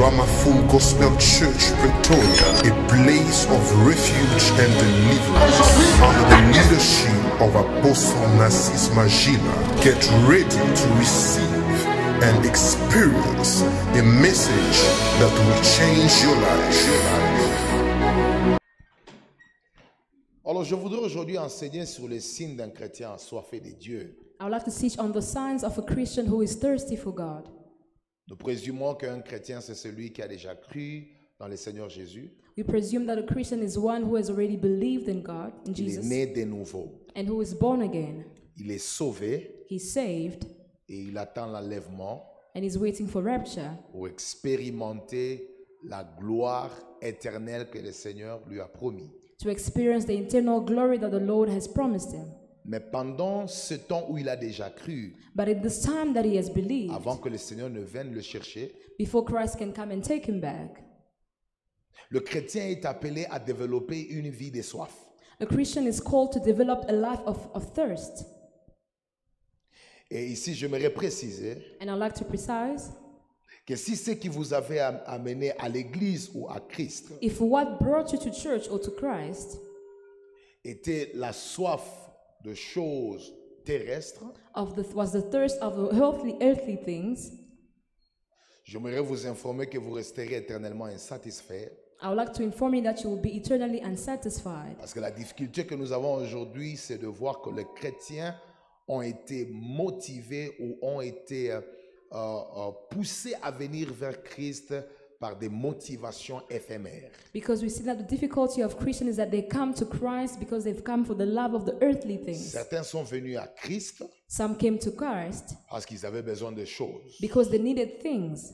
Ramafull Gospel Church, Pretoria, a place of refuge and deliverance under the leadership of Apostle Narcisse Magila. Get ready to receive and experience a message that will change your life. Alors, je voudrais aujourd'hui enseigner sur les signes d'un chrétien assoiffé de Dieu. I would like to teach on the signs of a Christian who is thirsty for God. Nous présumons qu'un chrétien, c'est celui qui a déjà cru dans le Seigneur Jésus. We presume that a Christian is one who has already believed in God, in Il est Jesus, né de nouveau. and who is born again. Il est sauvé He's saved, et il attend l'enlèvement and he's waiting for rapture pour expérimenter la gloire éternelle que le Seigneur lui a promis. to experience the eternal glory that the Lord has promised him. Mais pendant ce temps où il a déjà cru, But at this time that he has believed, avant que le Seigneur ne vienne le chercher, before Christ can come and take him back, le chrétien est appelé à développer une vie de soif. a Christian is called to develop a life of thirst. Et ici, j'aimerais préciser And I'd like to precise, que si ce qui vous avait amené à l'église ou à Christ if what brought you to church or to Christ était la soif de choses terrestres, was the thirst of earthly things, j'aimerais vous informer que vous resterez éternellement insatisfait. I would like to inform you that you will be eternally unsatisfied. Parce que la difficulté que nous avons aujourd'hui, c'est de voir que les chrétiens ont été motivés ou ont été poussés à venir vers Christ par des motivations éphémères. Because we see that the difficulty of Christians is that they come to Christ because they've come for the love of the earthly things. Certains sont venus à Christ Some came to Christ parce qu'ils avaient besoin de choses. because they needed things.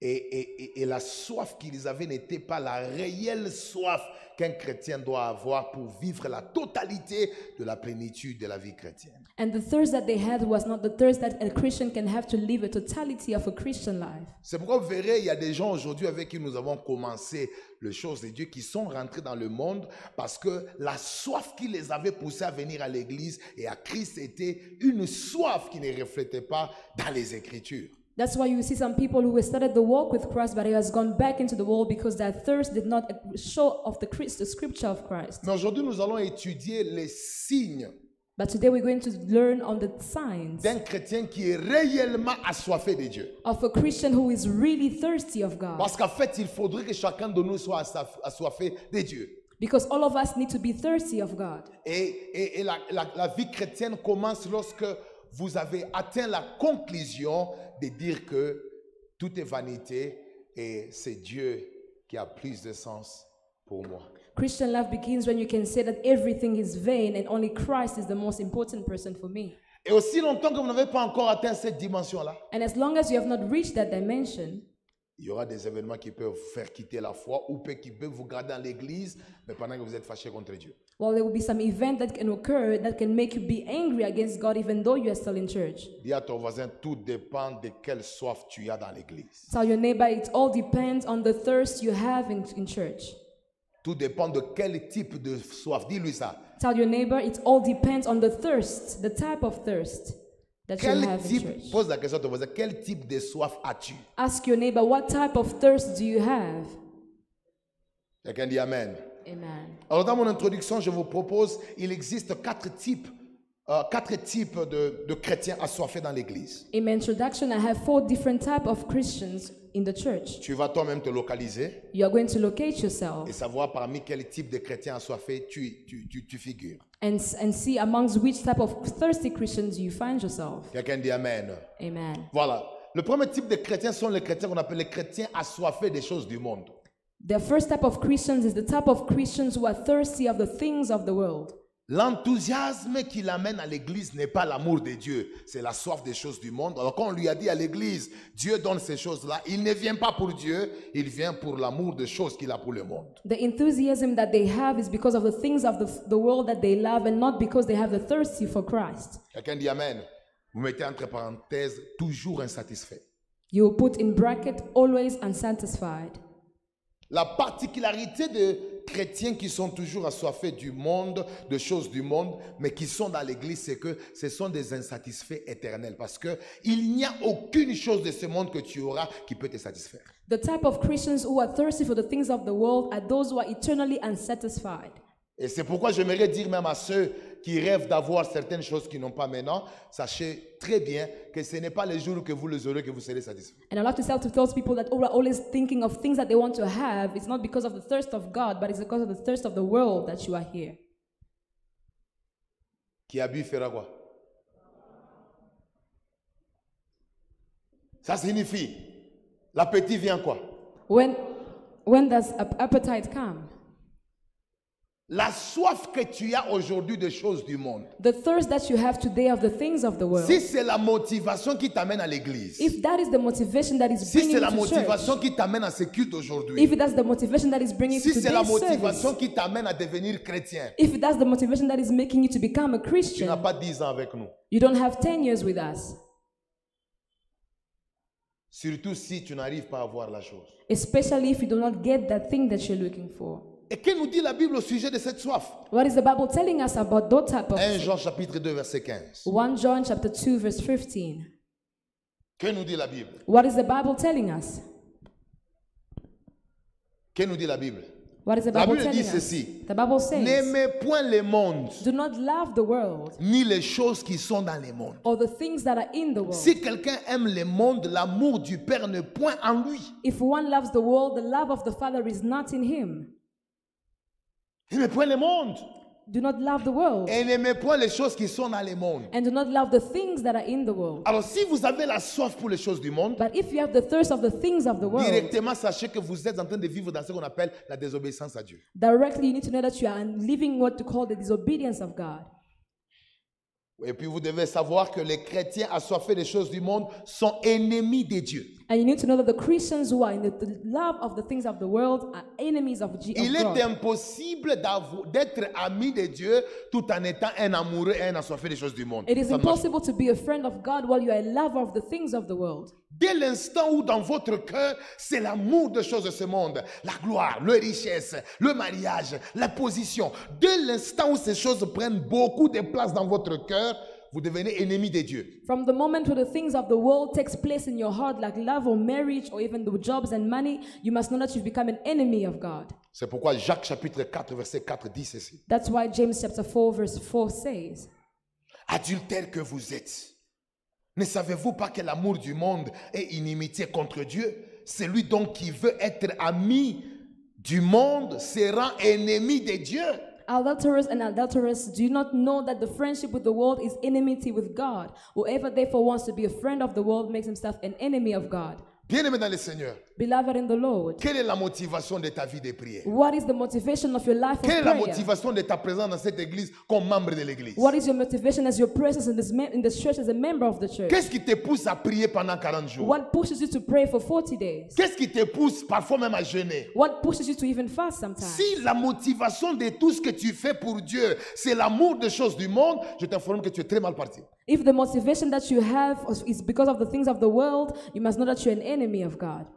Et la soif qu'ils avaient n'était pas la réelle soif qu'un chrétien doit avoir pour vivre la totalité de la plénitude de la vie chrétienne. And the thirst that they had was not the thirst that a Christian can have to live a totality of a Christian life. C'est pourquoi vous verrez, il y a des gens aujourd'hui avec qui nous avons commencé les choses de Dieu qui sont rentrés dans le monde parce que la soif qui les avait poussés à venir à l'église et à Christ était une soif qui ne reflétait pas dans les Écritures. That's why you see some people who started the walk with Christ, but he has gone back into the world because that thirst did not show of the scripture of Christ. Mais aujourd'hui, nous allons étudier les signes But today we're going to learn on the signs d'un chrétien qui est réellement assoiffé de Dieu. of a Christian who is really thirsty of God. Parce qu'en fait, il faudrait que chacun de nous soit assoiffé de Dieu. Because all of us need to be thirsty of God. Et la vie chrétienne commence lorsque vous avez atteint la conclusion de dire que tout est vanité et c'est Dieu qui a plus de sens pour moi. Christian life begins when you can say that everything is vain and only Christ is the most important person for me. Et aussi longtemps que vous n'avez pas encore atteint cette dimension-là, And as long as you have not reached that dimension, il y aura des événements qui peuvent vous faire quitter la foi ou qui peuvent vous garder dans l'église, mais pendant que vous êtes fâché contre Dieu. well, there will be some event that can occur that can make you be angry against God even though you are still in church. Dis à ton voisin, tout dépend de quelle soif tu as dans l'église. Tell your neighbor it all depends on the thirst you have in church. Tout dépend de quel type de soif. Dis-lui ça. Tell your neighbor it all depends on the thirst, the type of thirst that you Quel have in type, church. pose la question à ton voisin, quel type de soif as-tu? Ask your neighbor, what type of thirst do you have? Quelqu'un dit Amen. Amen. Alors dans mon introduction, je vous propose, il existe quatre types de chrétiens assoiffés dans l'église. In my introduction, I have 4 different types of Christians in the church. Tu vas toi-même te localiser You are going to locate yourself et savoir parmi quel type de chrétiens assoiffés tu figures. and see amongst which type of thirsty Christians you find yourself. Quelqu'un dit Amen. Amen. Voilà. Le premier type de chrétiens sont les chrétiens qu'on appelle les chrétiens assoiffés des choses du monde. The first type of Christians is the type of Christians who are thirsty of the things of the world. L'enthousiasme qui l'amène à l'église n'est pas l'amour de Dieu, c'est la soif des choses du monde. Alors quand on lui a dit à l'église, Dieu donne ces choses-là, il ne vient pas pour Dieu, il vient pour l'amour des choses qu'il a pour le monde. The enthusiasm that they have is because of the things of the world that they love and not because they have the thirsty for Christ. Quelqu'un dit Amen. Vous mettez entre parenthèses, toujours insatisfait. You will put in bracket, always unsatisfied. La particularité chrétiens qui sont toujours assoiffés du monde, de choses du monde, mais qui sont dans l'église, c'est que ce sont des insatisfaits éternels. Parce qu'il n'y a aucune chose de ce monde que tu auras qui peut te satisfaire. The type of Christians who are thirsty for the things of the world are those who are eternally unsatisfied. Et c'est pourquoi j'aimerais dire même à ceux qui rêvent d'avoir certaines choses qu'ils n'ont pas maintenant, sachez très bien que ce n'est pas les jours que vous les aurez que vous serez satisfaits. And I like to tell to those people that are always thinking of things that they want to have, it's not because of the thirst of God, but it's because of the thirst of the world that you are here. Qui a bu fera quoi? Ça signifie, l'appétit vient quoi? When does appetite come? La soif que tu as aujourd'hui des choses du monde. The thirst that you have today of the things of the world. Si c'est la motivation qui t'amène à l'église. If that is the motivation that is Si bringing c'est you la to motivation church. qui t'amène à ce culte aujourd'hui. If that's the motivation that is bringing Si you to c'est la today's motivation service. qui t'amène à devenir chrétien. If that's the motivation that is making you to become a Tu n'as Christian. pas 10 ans avec nous. You don't have 10 years with us. Surtout si tu n'arrives pas à voir la chose. Especially if you do not get that thing that you're looking for. Et que nous dit la Bible au sujet de cette soif? What is the Bible telling us about that type of 1 Jean chapitre 2 verset 15. 1 John chapter 2 verse 15. Que nous dit la Bible? What is the Bible telling us? Que nous dit la Bible? What is the La Bible Bible dit telling us? ceci. The Bible says, N'aimez point le monde, do not love the world ni les choses qui sont dans le monde. or the things that are in the world. Si quelqu'un aime le monde, l'amour du Père n'est point en lui. If one loves the world, the love of the Father is not in him. N'aimez point le monde. Do not love the world Et n'aimez point les choses qui sont dans le monde. and do not love the things that are in the world. Alors si vous avez la soif pour les choses du monde, But if you have the thirst of the things of the world, directement sachez que vous êtes en train de vivre dans ce qu'on appelle la désobéissance à Dieu. directly you need to know that you are living what to call the disobedience of God. Et puis vous devez savoir que les chrétiens assoiffés des choses du monde sont ennemis de Dieu. And you need to know that the Christians who are in the love of the things of the world are enemies of Il God. est impossible d'être ami de Dieu tout en étant un amoureux et un assoiffé des choses du monde. It is Ça ne marche pas. impossible to be a friend of God while you are a lover of the things of the world. Dès l'instant où dans votre cœur, c'est l'amour des choses de ce monde, la gloire, la richesse, le mariage, la position. Dès l'instant où ces choses prennent beaucoup de place dans votre cœur, vous devenez ennemi de Dieu. From the moment where the things of the world takes place in your heart, like love or marriage or even the jobs and money, you must know that you've become an enemy of God. C'est pourquoi Jacques chapitre 4 verset 4 dit ceci. That's why James chapter 4 verse 4 says, Adultères que vous êtes, ne savez-vous pas que l'amour du monde est inimitié contre Dieu? Celui donc qui veut être ami du monde sera ennemi de Dieu. Adulterers and adulteress, do you not know that the friendship with the world is enmity with God? Whoever therefore wants to be a friend of the world makes himself an enemy of God. Bien-aimé dans le Seigneur, Beloved in the Lord, quelle est la motivation de ta vie de prière? what is the motivation of your life of Quelle est la prayer? motivation de ta présence dans cette église comme membre de l'église? What is your motivation as your presence in this church as a member of the church? Qu'est-ce qui te pousse à prier pendant 40 jours? What pushes you to pray for 40 days? Qu'est-ce qui te pousse parfois même à jeûner? What pushes you to even fast sometimes? Si la motivation de tout ce que tu fais pour Dieu, c'est l'amour des choses du monde, je t'informe que tu es très mal parti. If the motivation that you have is because of the things of the world, you must know that you're an enemy of God.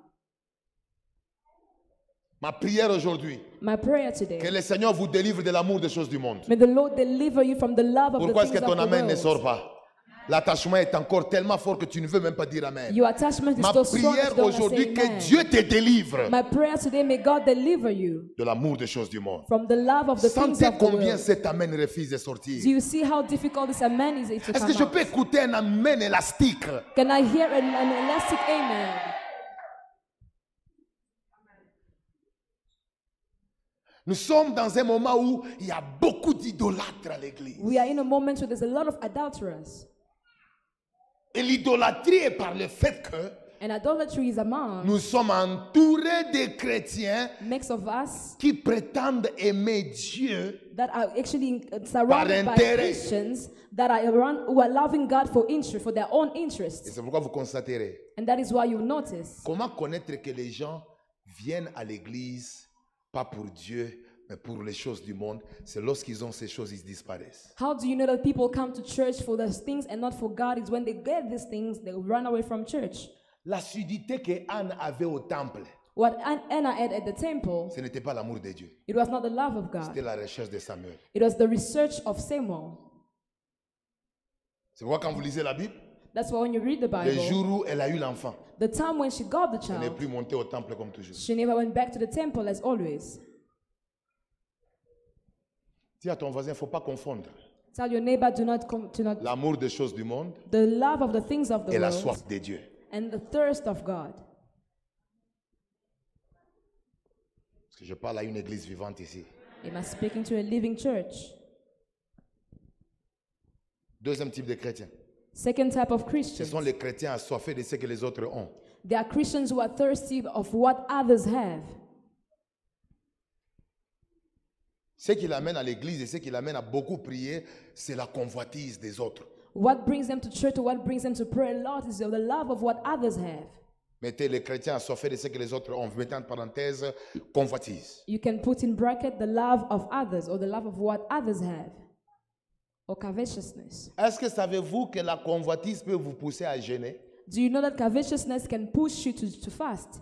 Ma prière aujourd'hui, My prayer que today, le Seigneur vous délivre de l'amour des choses du monde. may the Lord deliver you from the love of Pourquoi the est-ce que things ton of the amen ne sort world. pas? L'attachement est encore tellement fort que tu ne veux même pas dire amen. Your attachment is Ma so strong that you prière don't wanna say aujourd'hui, que amen. Dieu te délivre My prayer today, may God deliver you de l'amour des choses du monde. from the love of the things Sentez of the combien world. cet amen refuse de sortir. Do you see how difficult this amen is to Est-ce come que je out? peux écouter un amen élastique? Can I hear an elastic amen? Nous sommes dans un moment où il y a beaucoup d'idolâtres à l'église. We are in a moment where there's a lot of adulterers. Et l'idolâtrie est par le fait que And idolatry is among nous sommes entourés de chrétiens makes of us qui prétendent aimer Dieu that are actually surrounded by intérêt. Christians that are around, who are loving God for interest, for their own Et interests. c'est pourquoi vous constaterez. And that is why you notice. Comment connaître que les gens viennent à l'église, pas pour Dieu, mais pour les choses du monde? C'est lorsqu'ils ont ces choses, ils disparaissent. How do you know that people come to church for those things and not for God? Is when they get these things, they run away from church. L'assiduité que Anne avait au temple, What Anna had at the temple, ce n'était pas l'amour de Dieu. it was not the love of God. C'était la recherche de Samuel. It was the research of Samuel. C'est pourquoi quand vous lisez la Bible, That's why when you read the le Bible, jour où elle a eu l'enfant, the time when she got the elle n'est child, plus montée au temple comme toujours. she never went back to the temple as always. Dis à ton voisin, il ne faut pas confondre Tell your neighbor, do not l'amour des choses du monde the love of the things of the et la world soif de Dieu. and the thirst of God. Parce que je parle à une église vivante ici. Am I speaking to a living church? Deuxième type de chrétiens. Second type of Ce Christians. sont les chrétiens assoiffés de ce que les autres ont. They are Christians who are thirsty of what others have. Ce qui l'amène à l'église et ce qui l'amène à beaucoup prier, c'est la convoitise des autres. What brings them to church or what brings them to pray a lot is the love of what others have. Mettez les chrétiens assoiffés de ce que les autres ont. Vous mettez en parenthèse convoitise. You can put in bracket the love of others or the love of what others have. Or covetousness. Est-ce que savez-vous que la convoitise peut vous pousser à jeûner? Do you know that covetousness can push you to fast?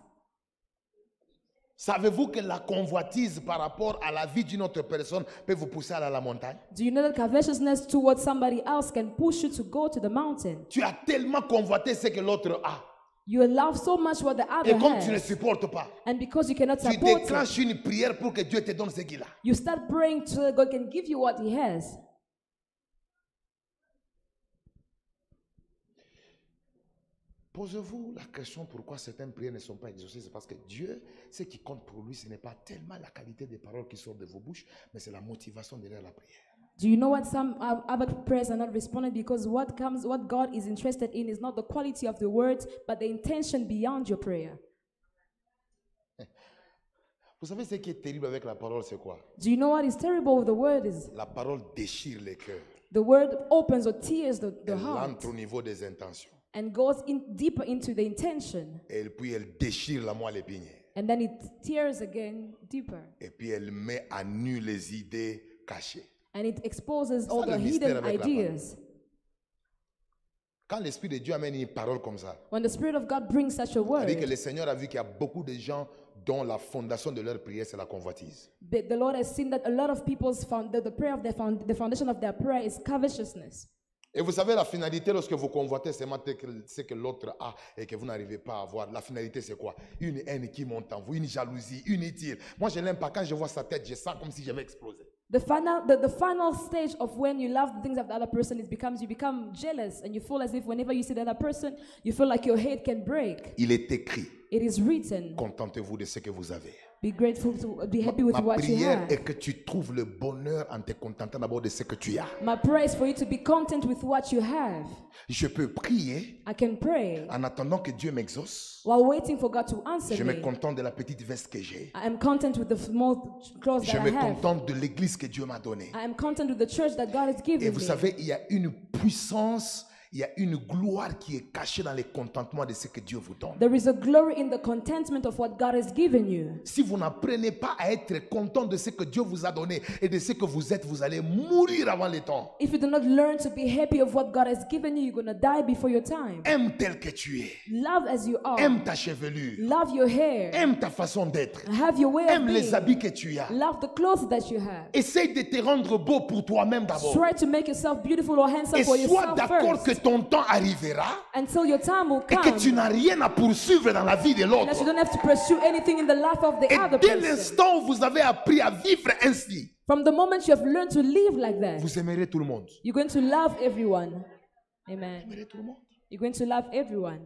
Savez-vous que la convoitise par rapport à la vie d'une autre personne peut vous pousser à aller à la montagne? Do you know that covetousness towards somebody else can push you to go to the mountain? Tu as tellement convoité ce que l'autre a. You love so much what the Et other comme tu ne has. supportes pas, And because you cannot tu support it, déclenches une prière pour que Dieu te donne ce qu'il a. you start praying so God can give you what He has. Posez-vous la question pourquoi certaines prières ne sont pas exaucées. C'est parce que Dieu, ce qui compte pour lui, ce n'est pas tellement la qualité des paroles qui sortent de vos bouches, mais c'est la motivation derrière la prière. Do you know what some other prayers are not responded because what God is interested in is not the quality of the words, but the intention beyond your prayer. Vous savez ce qui est terrible avec la parole, c'est quoi? Do you know what is terrible with the word is? La parole déchire les cœurs. The word opens or tears the Elle heart entre au niveau des intentions. and goes in deeper into the intention. Et puis elle déchire la moelle épinière. And then it tears again deeper. Et puis elle met à nu les idées cachées. And it exposes all Ça, le the mystère hidden avec la ideas. Quand l'Esprit de Dieu amène une parole comme ça, When the Spirit of God brings such a c'est-à-dire que word, le Seigneur a vu qu'il y a beaucoup de gens dont la fondation de leur prière, c'est la convoitise. but the Lord has seen that a lot of people's the prayer of the foundation of their prayer is covetousness. Et vous savez, la finalité, lorsque vous convoitez seulement ce que l'autre a et que vous n'arrivez pas à avoir, la finalité, c'est quoi? Une haine qui monte en vous, une jalousie, une inutile. Moi, je l'aime pas. Quand je vois sa tête, je sens comme si j'avais explosé. The final stage of when you love the things of the other person is you become jealous and you feel as if whenever you see the other person, you feel like your head can break. Il est écrit, It is written, contentez-vous de ce que vous avez. be grateful to be happy with Ma what you prière have. est que tu trouves le bonheur en te contentant d'abord de ce que tu as. My prayer is for you to be content with what you have. Je peux prier I can pray en attendant que Dieu m'exauce. while waiting for God to answer Je me me. contente de la petite veste que j'ai. I am content with the small clothes Je that me I have. contente de l'église que Dieu m'a donnée. I am content with the church that God has Et given vous me. savez, il y a une puissance, il y a une gloire qui est cachée dans le contentement de ce que Dieu vous donne. There is a glory in the contentment of what God has given you. Si vous n'apprenez pas à être content de ce que Dieu vous a donné et de ce que vous êtes, vous allez mourir avant le temps. If you do not learn to be happy of what God has given you, you're going to die before your time. Aime tel que tu es. Love as you are. Aime ta chevelure. Love your hair. Aime ta façon d'être. Have your way of Aime les being. habits que tu as. Love the clothes that you have. Essaye de te rendre beau pour toi-même d'abord. Try to make yourself beautiful or handsome Et for sois yourself d'accord que first. ton temps arrivera Until your time will et que tu come. n'as rien à poursuivre dans la vie de And that you l'autre. don't have to pursue anything in the life of the Et other dès person. l'instant où vous avez appris à vivre ainsi, From the moment you have learned to live like that, vous aimerez tout le monde. you're going to love everyone. Vous Amen. aimerez tout le monde. You're going to love everyone.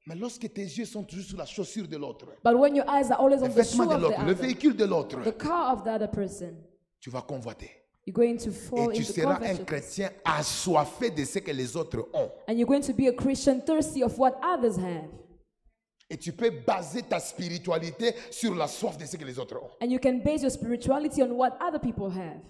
Mais lorsque tes yeux sont toujours sur la chaussure de l'autre, But when your eyes are always le on the vêtement shoe de of the l'autre, le other, véhicule de l'autre, the car of the other person, tu vas convoiter. you're going to fall Et tu into seras un covetousness. chrétien assoiffé de ce que les autres ont. And you're going to be a Christian thirsty of what others have. Et tu peux baser ta spiritualité sur la soif de ce que les autres ont. And you can base your spirituality on what other people have.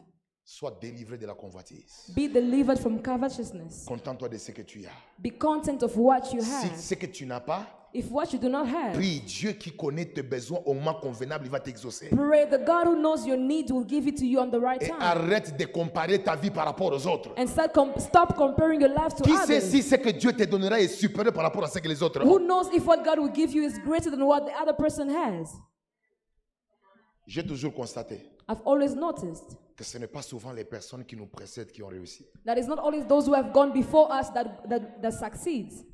Sois délivré de la convoitise. Be delivered from covetousness. Contente-toi de ce que tu as. Be content of what you Si have. ce que tu n'as pas, If what you do not have, prie Dieu qui connaît tes besoins au moment convenable, il va t'exaucer. pray the God who knows your needs will give it to you on the right Et time. arrête de comparer ta vie par rapport aux autres. And stop comparing your life to Qui sait others. si ce que Dieu te donnera est supérieur par rapport à ce que les autres Who ont? knows if what God will give you is greater than what the other person has? J'ai toujours constaté I've always noticed que ce n'est pas souvent les personnes qui nous précèdent qui ont réussi. that it's not always those who have gone before us that succeeds.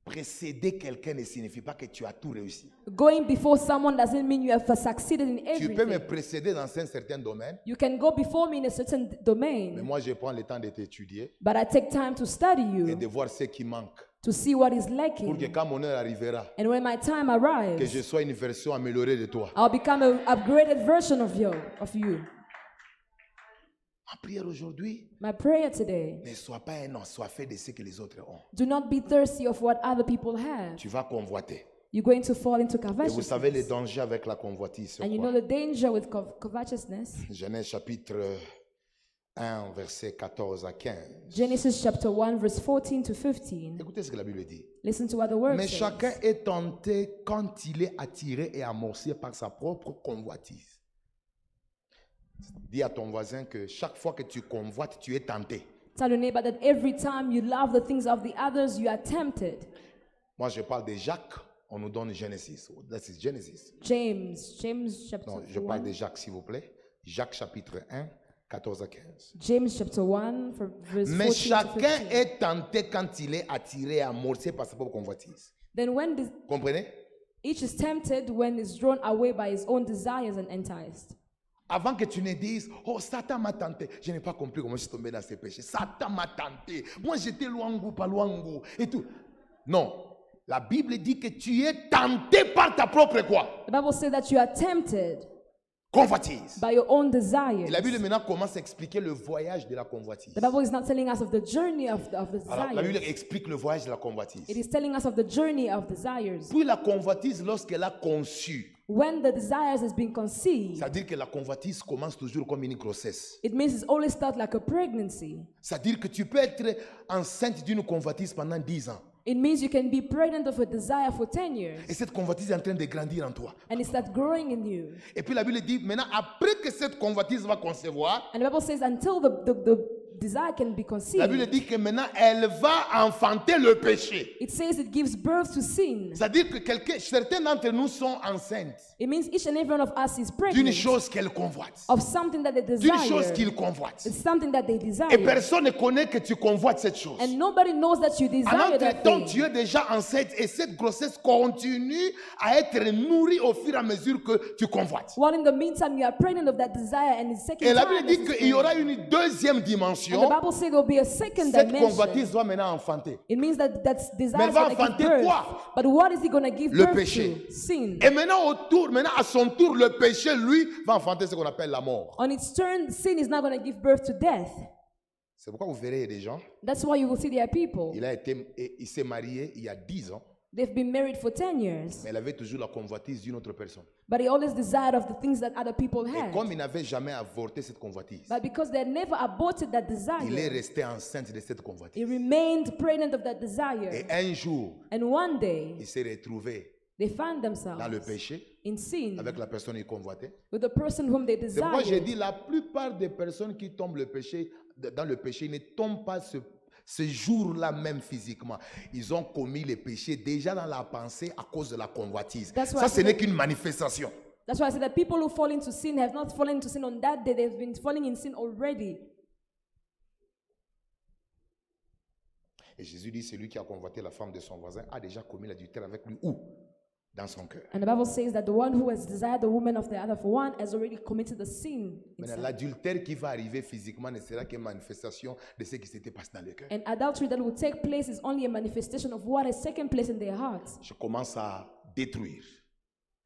Précéder quelqu'un ne signifie pas que tu as tout réussi. Going before someone doesn't mean you have succeeded in Tu peux me everything. précéder dans un certain domaine, You can go before me in a certain mais domain, moi je prends le temps de t'étudier but I take time to study et you, de voir ce qui manque to see what is pour que lacking. quand mon heure arrivera, And when my time que arrives, je sois une version améliorée de toi. I'll become an upgraded version of you. En prière aujourd'hui, My prayer today, ne sois pas un assoiffé de ce que les autres ont. do not be thirsty of what other people have. Tu vas convoiter. You're going to fall into Et vous savez les covetousness. dangers avec la convoitise. c'est And you quoi? know the danger with covetousness. Genèse chapitre 1, verset 14 à 15. Genesis chapter 1, verse 14 to 15. Écoutez ce que la Bible dit. Listen to what the word Mais says. chacun est tenté quand il est attiré et amorcé par sa propre convoitise. Dis à ton voisin que chaque fois que tu convoites, tu es tenté. Tell your neighbor that every time you love the things of the others, you are tempted. Moi, je parle de Jacques, on nous donne Genesis. That is Genesis. James chapter Non, je parle de 1. Jacques, s'il vous plaît. Jacques chapitre 1, 14 à 15. James chapter 1, verse Mais 14 to chacun 15. est tenté quand il est attiré et amorcé par sa propre convoitise. Then when Comprenez? each is tempted when is drawn away by his own desires and enticed. Avant que tu ne dises, oh, Satan m'a tenté. Je n'ai pas compris comment je suis tombé dans ces péchés. Satan m'a tenté. Moi, j'étais loin, pas loin. Et tout. Non. La Bible dit que tu es tenté par ta propre quoi? The Bible says that you are tempted Convoitise. by your own Et desires. la Bible maintenant commence à expliquer le voyage de la convoitise. The Bible is not telling us of the journey of the Alors, la Bible desires. explique le voyage de la convoitise. It is telling us of the journey of desires. Puis la convoitise, lorsqu'elle a conçu, When the desires has been conceived, c'est-à-dire que la convoitise commence toujours comme une grossesse. it means it's always start like a pregnancy. C'est-à-dire que tu peux être enceinte d'une convoitise pendant 10 ans. It means you can be pregnant of a desire for 10 years. Et cette convoitise est en train de grandir en toi. And it starts growing in you. Et puis la Bible dit, maintenant, après que cette convoitise va concevoir, And the Bible says until the desire can be la Bible conceived, dit que maintenant, elle va enfanter le péché. it says it gives birth to sin. C'est-à-dire que certains d'entre nous sont enceintes It means each and every one of us is d'une pregnant chose qu'elle convoite. of something that they D'une chose desire. qu'il convoite. It's something that they Et desire. personne ne connaît que tu convoites cette chose. And nobody knows that you En desire that entre-temps, thing. tu es déjà enceinte et cette grossesse continue à être nourrie au fur et à mesure que tu convoites. While in the meantime, you are pregnant of that desire, and it's second Et la time. Bible dit that qu'il y aura it's une deuxième and the dimension. Bible says there will be a second Cette dimension. convoitise va maintenant enfanter. It means that desire Mais elle is va going to give enfanter birth. quoi? But what is he going to give Le birth péché. to? Sin. Et maintenant, à son tour, le péché, lui, va enfanter ce qu'on appelle la mort. On its turn, sin is not going to give birth to death. C'est pourquoi vous verrez des gens, That's why you will see there are people. il s'est marié il y a 10 ans, They've been married for 10 years, mais il avait toujours la convoitise d'une autre personne. but he always desired of the things that other people Et had. comme il n'avait jamais avorté cette convoitise, But because they had never aborted that il est desire, resté enceinte de cette he convoitise. remained pregnant of that Et desire. un jour, And one day, il s'est retrouvé they found dans le themselves péché in sin avec la personne qu'il convoitait. with the person whom they C'est pourquoi j'ai desired. dit, la plupart des personnes qui tombent dans le péché ne tombent pas ce jour-là même physiquement. Ils ont commis le péché déjà dans la pensée à cause de la convoitise. That's why Ça, I ce said n'est that- qu'une manifestation. That's why I said that people who fall into sin have not fallen into sin on that day, they've been falling in sin already. Et Jésus dit, celui qui a convoité la femme de son voisin a déjà commis l'adultère avec lui où? Dans son cœur. And the Bible says that the one who has desired the woman of the other for one has already committed the sin. Maintenant, inside. l'adultère qui va arriver physiquement ne sera qu'une manifestation de ce qui s'était passé dans le cœur. And adultery that will take place is only a manifestation of what has taken place in their hearts. Je commence à détruire.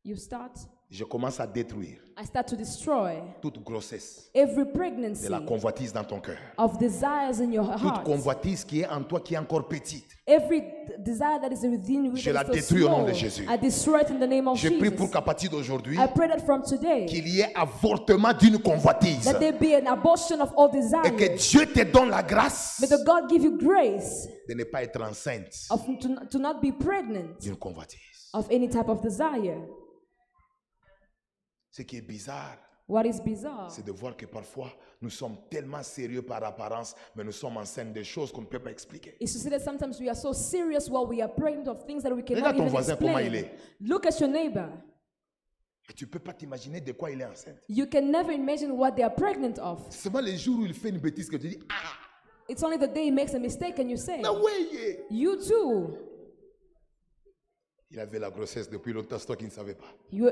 You start je commence à détruire I start to destroy toute grossesse every de pregnancy la convoitise dans ton cœur. of desires in your Toute heart. convoitise qui est en toi, qui est encore petite. Every desire that is within you Je that la is still détruis au nom small, de Jésus. I destroy it in the name of Je prie Jesus. pour qu'à partir d'aujourd'hui, I pray that from today, qu'il y ait avortement d'une convoitise. that there be an abortion of all desires. Et que Dieu te donne la grâce May the God give you grace de ne pas être enceinte to not be pregnant d'une convoitise. of any type of desire. Ce qui est bizarre, What is bizarre c'est de voir que parfois nous sommes tellement sérieux par apparence, mais nous sommes enceintes de choses qu'on ne peut pas expliquer. is to see that sometimes we are so serious while we are pregnant of things that we cannot Regarde ton even voisin, comment explain. il est. Look at your neighbor. Et tu ne peux pas t'imaginer de quoi il est enceinte. You can never imagine what they are pregnant of. C'est seulement les jours où il fait une bêtise que tu dis, ah, It's only the day he makes a mistake and you say, mais oui, you too. il avait la grossesse depuis longtemps, c'est toi qui ne savais pas.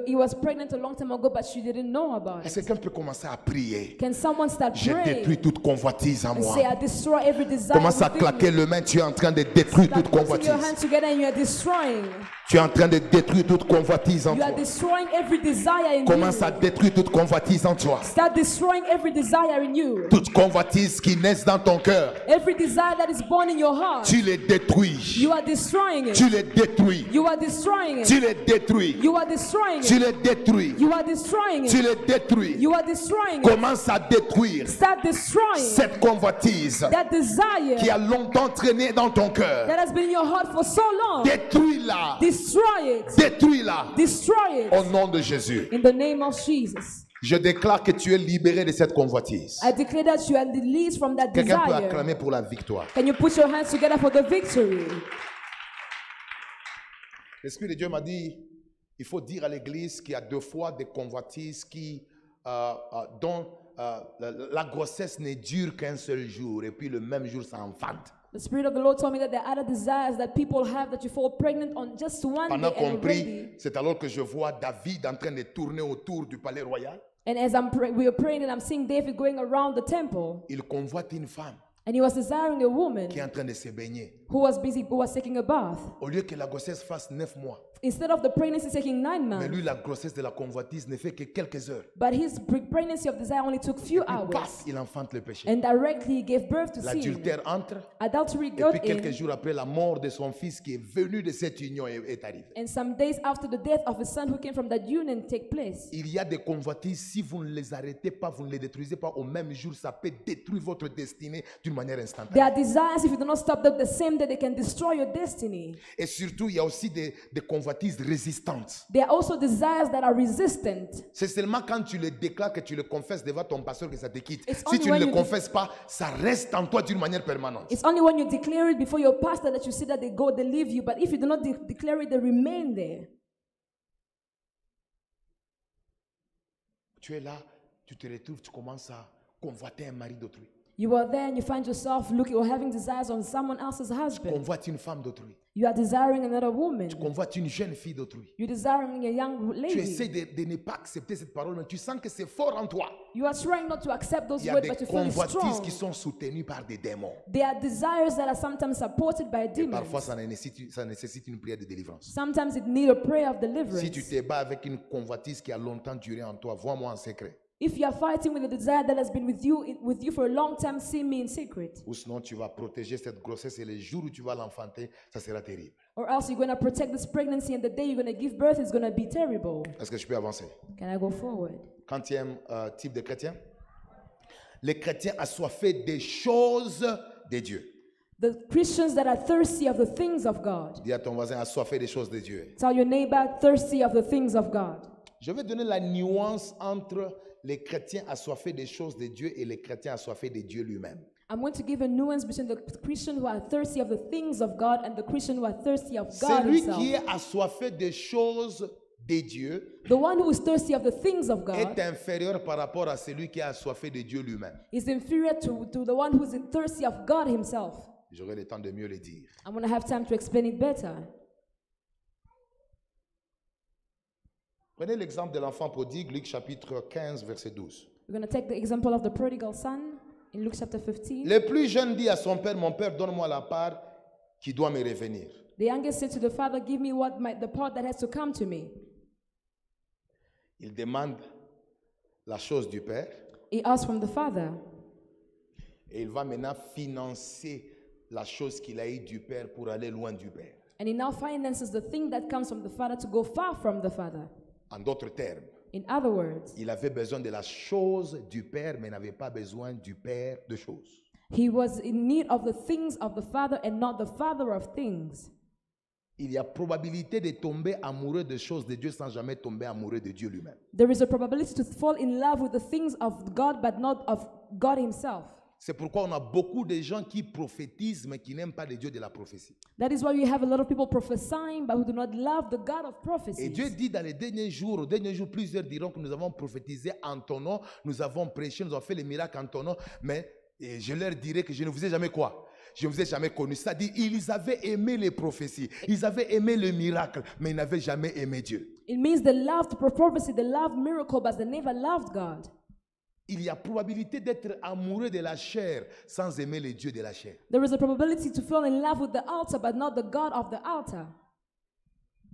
He was pregnant a long time ago, but she didn't know about Est-ce que it. quelqu'un peut commencer à prier? Can someone start Je détruis praying toute convoitise en and moi. say, I destroy every desire Commence à within claquer me. le main, tu es en train de détruire Start toute putting your convoitise. hands together and you are destroying. Tu es en train de détruire toute convoitise en You are toi. destroying every desire in Commence à you. détruire toute convoitise en toi. Start destroying every desire in you. Toute convoitise qui naît dans ton cœur, Every desire that is born in your heart. tu les détruis. You are destroying it. Tu les détruis. You are destroying Tu it. les détruis. You are destroying Tu it. les détruis. You are destroying Tu it. les détruis. You are destroying it. Commence à détruire Start destroying cette convoitise that desire qui a longtemps traîné dans ton cœur. that has been in your heart for so long. Détruis-la. Destroy it. Détruis-la. Destroy Au it. nom de Jésus. In the name of Jesus. Je déclare que tu es libéré de cette convoitise. I declare that you are released from that Quelqu'un peut desire. acclamer pour la victoire. Can you put your hands together for the victory? L'Esprit de Dieu m'a dit, il faut dire à l'Église qu'il y a deux fois des convoitises dont la grossesse ne dure qu'un seul jour et puis le même jour ça enfante. The Spirit of the Lord told me that there are other desires that people have that you fall pregnant on just one Pendant day qu'on and prie, already. c'est alors que je vois David en train de tourner autour du palais royal. And as we are praying and I'm seeing David going around the temple Il convoite une femme and he was desiring a woman qui est en train de se baigner. who was taking a bath. Au lieu que la grossesse fasse 9 mois, Instead of the pregnancy taking 9 mais months, lui, la grossesse de la convoitise ne fait que quelques heures. but his pregnancy of desire only took few Puis, hours. paf, il enfante le péché. And directly he gave birth to sin. L'adultère entre. Adultery Et got puis quelques in. jours après, la mort de son fils qui est venu de cette union est arrivée. And some days after the death of his son who came from that union take place. Il y a des convoitises, si vous ne les arrêtez pas, vous ne les détruisez pas au même jour, ça peut détruire votre destinée d'une manière There instantanée. are desires, if you do not stop them the same day, they can destroy your destiny. Et surtout, il y a aussi des convoitises résistantes. There are also desires that are resistant. C'est seulement quand tu le déclares, que tu le confesses devant ton pasteur que ça te quitte. It's Si only tu ne when le you confesses pas, ça reste en toi d'une manière permanente. It's only when you declare it before your pastor that you see that they leave you. But if you do not declare it, they remain there. Tu es là, tu te retrouves, tu commences à convoiter un mari d'autrui. You are there and you find yourself looking or having desires on someone else's husband. Convoite une femme d'autrui. You are desiring another woman. Convoite une jeune fille d'autrui. You're desiring a young Tu lady. essaies de ne pas accepter cette parole, mais tu sens que c'est fort en toi. You are trying not to accept those Il y a words, des but you feel it's convoitises strong. qui sont soutenues par des démons. There are desires that are sometimes supported by Et demons. parfois, ça nécessite une prière de délivrance. Sometimes it needs a prayer of Si tu deliverance. te bats avec une convoitise qui a longtemps duré en toi, vois-moi en secret. If you are fighting with a desire that has been with you for a long time, see me in secret. Ou sinon, tu vas protéger cette grossesse et le jour où tu vas l'enfanter, ça sera terrible. Or else you're going to protect this pregnancy and the day you're going to give birth is going to be terrible. Est-ce que je peux avancer? Can I go forward? Quantième type de chrétien? Les chrétiens assoiffés des choses de Dieu. The Christians that are thirsty of the things of God. Dis à ton voisin, assoiffé des choses de Dieu. Tell your neighbor, thirsty of the things of God. Je vais donner la nuance entre les chrétiens assoiffés des choses de Dieu et les chrétiens assoiffés de Dieu lui-même. I'm going to give a nuance between the Christian who are thirsty of the things of God and the Christian who are thirsty of God Celui himself. qui est assoiffé des choses de Dieu The one who is thirsty of the things of God est inférieur par rapport à celui qui est assoiffé de Dieu lui-même. is inferior to the one who is thirsty of God himself. J'aurai le temps de mieux le dire. I'm going to have time to explain it better. Prenez l'exemple de l'enfant prodigue, Luc chapitre 15, verset 12. We're going to take the example of the prodigal son in Luke chapter 15. Le plus jeune dit à son père, mon père, donne-moi la part qui doit me revenir. The youngest said to the father, give me the part that has to come to me. Il demande la chose du Père He asks from the Father, et il va maintenant financer la chose qu'il a eue du Père pour aller loin du Père. and he now finances the thing that comes from the Father to go far from the Father. En d'autres termes, In other words, il avait besoin de la chose du Père, mais n'avait pas besoin du Père de choses. he was in need of the things of the Father and not the Father of things. Il y a probabilité de tomber amoureux des choses de Dieu sans jamais tomber amoureux de Dieu lui-même. There is a probability to fall in love with the things of God but not of God himself. C'est pourquoi on a beaucoup de gens qui prophétisent mais qui n'aiment pas le Dieu de la prophétie. That is why you have a lot of people prophesying but who do not love the God of prophecy. Et Dieu dit dans les derniers jours, plusieurs diront que nous avons prophétisé en ton nom, nous avons prêché, nous avons fait les miracles en ton nom, mais je leur dirai que je ne vous ai jamais quoi? Je ne vous ai jamais connu. C'est-à-dire, ils avaient aimé les prophéties, ils avaient aimé le miracle, mais ils n'avaient jamais aimé Dieu. It means they loved prophecy, they loved miracle, but they never loved God. Il y a probabilité d'être amoureux de la chair sans aimer le Dieu de la chair. There is a probability to fall in love with the altar, but not the God of the altar.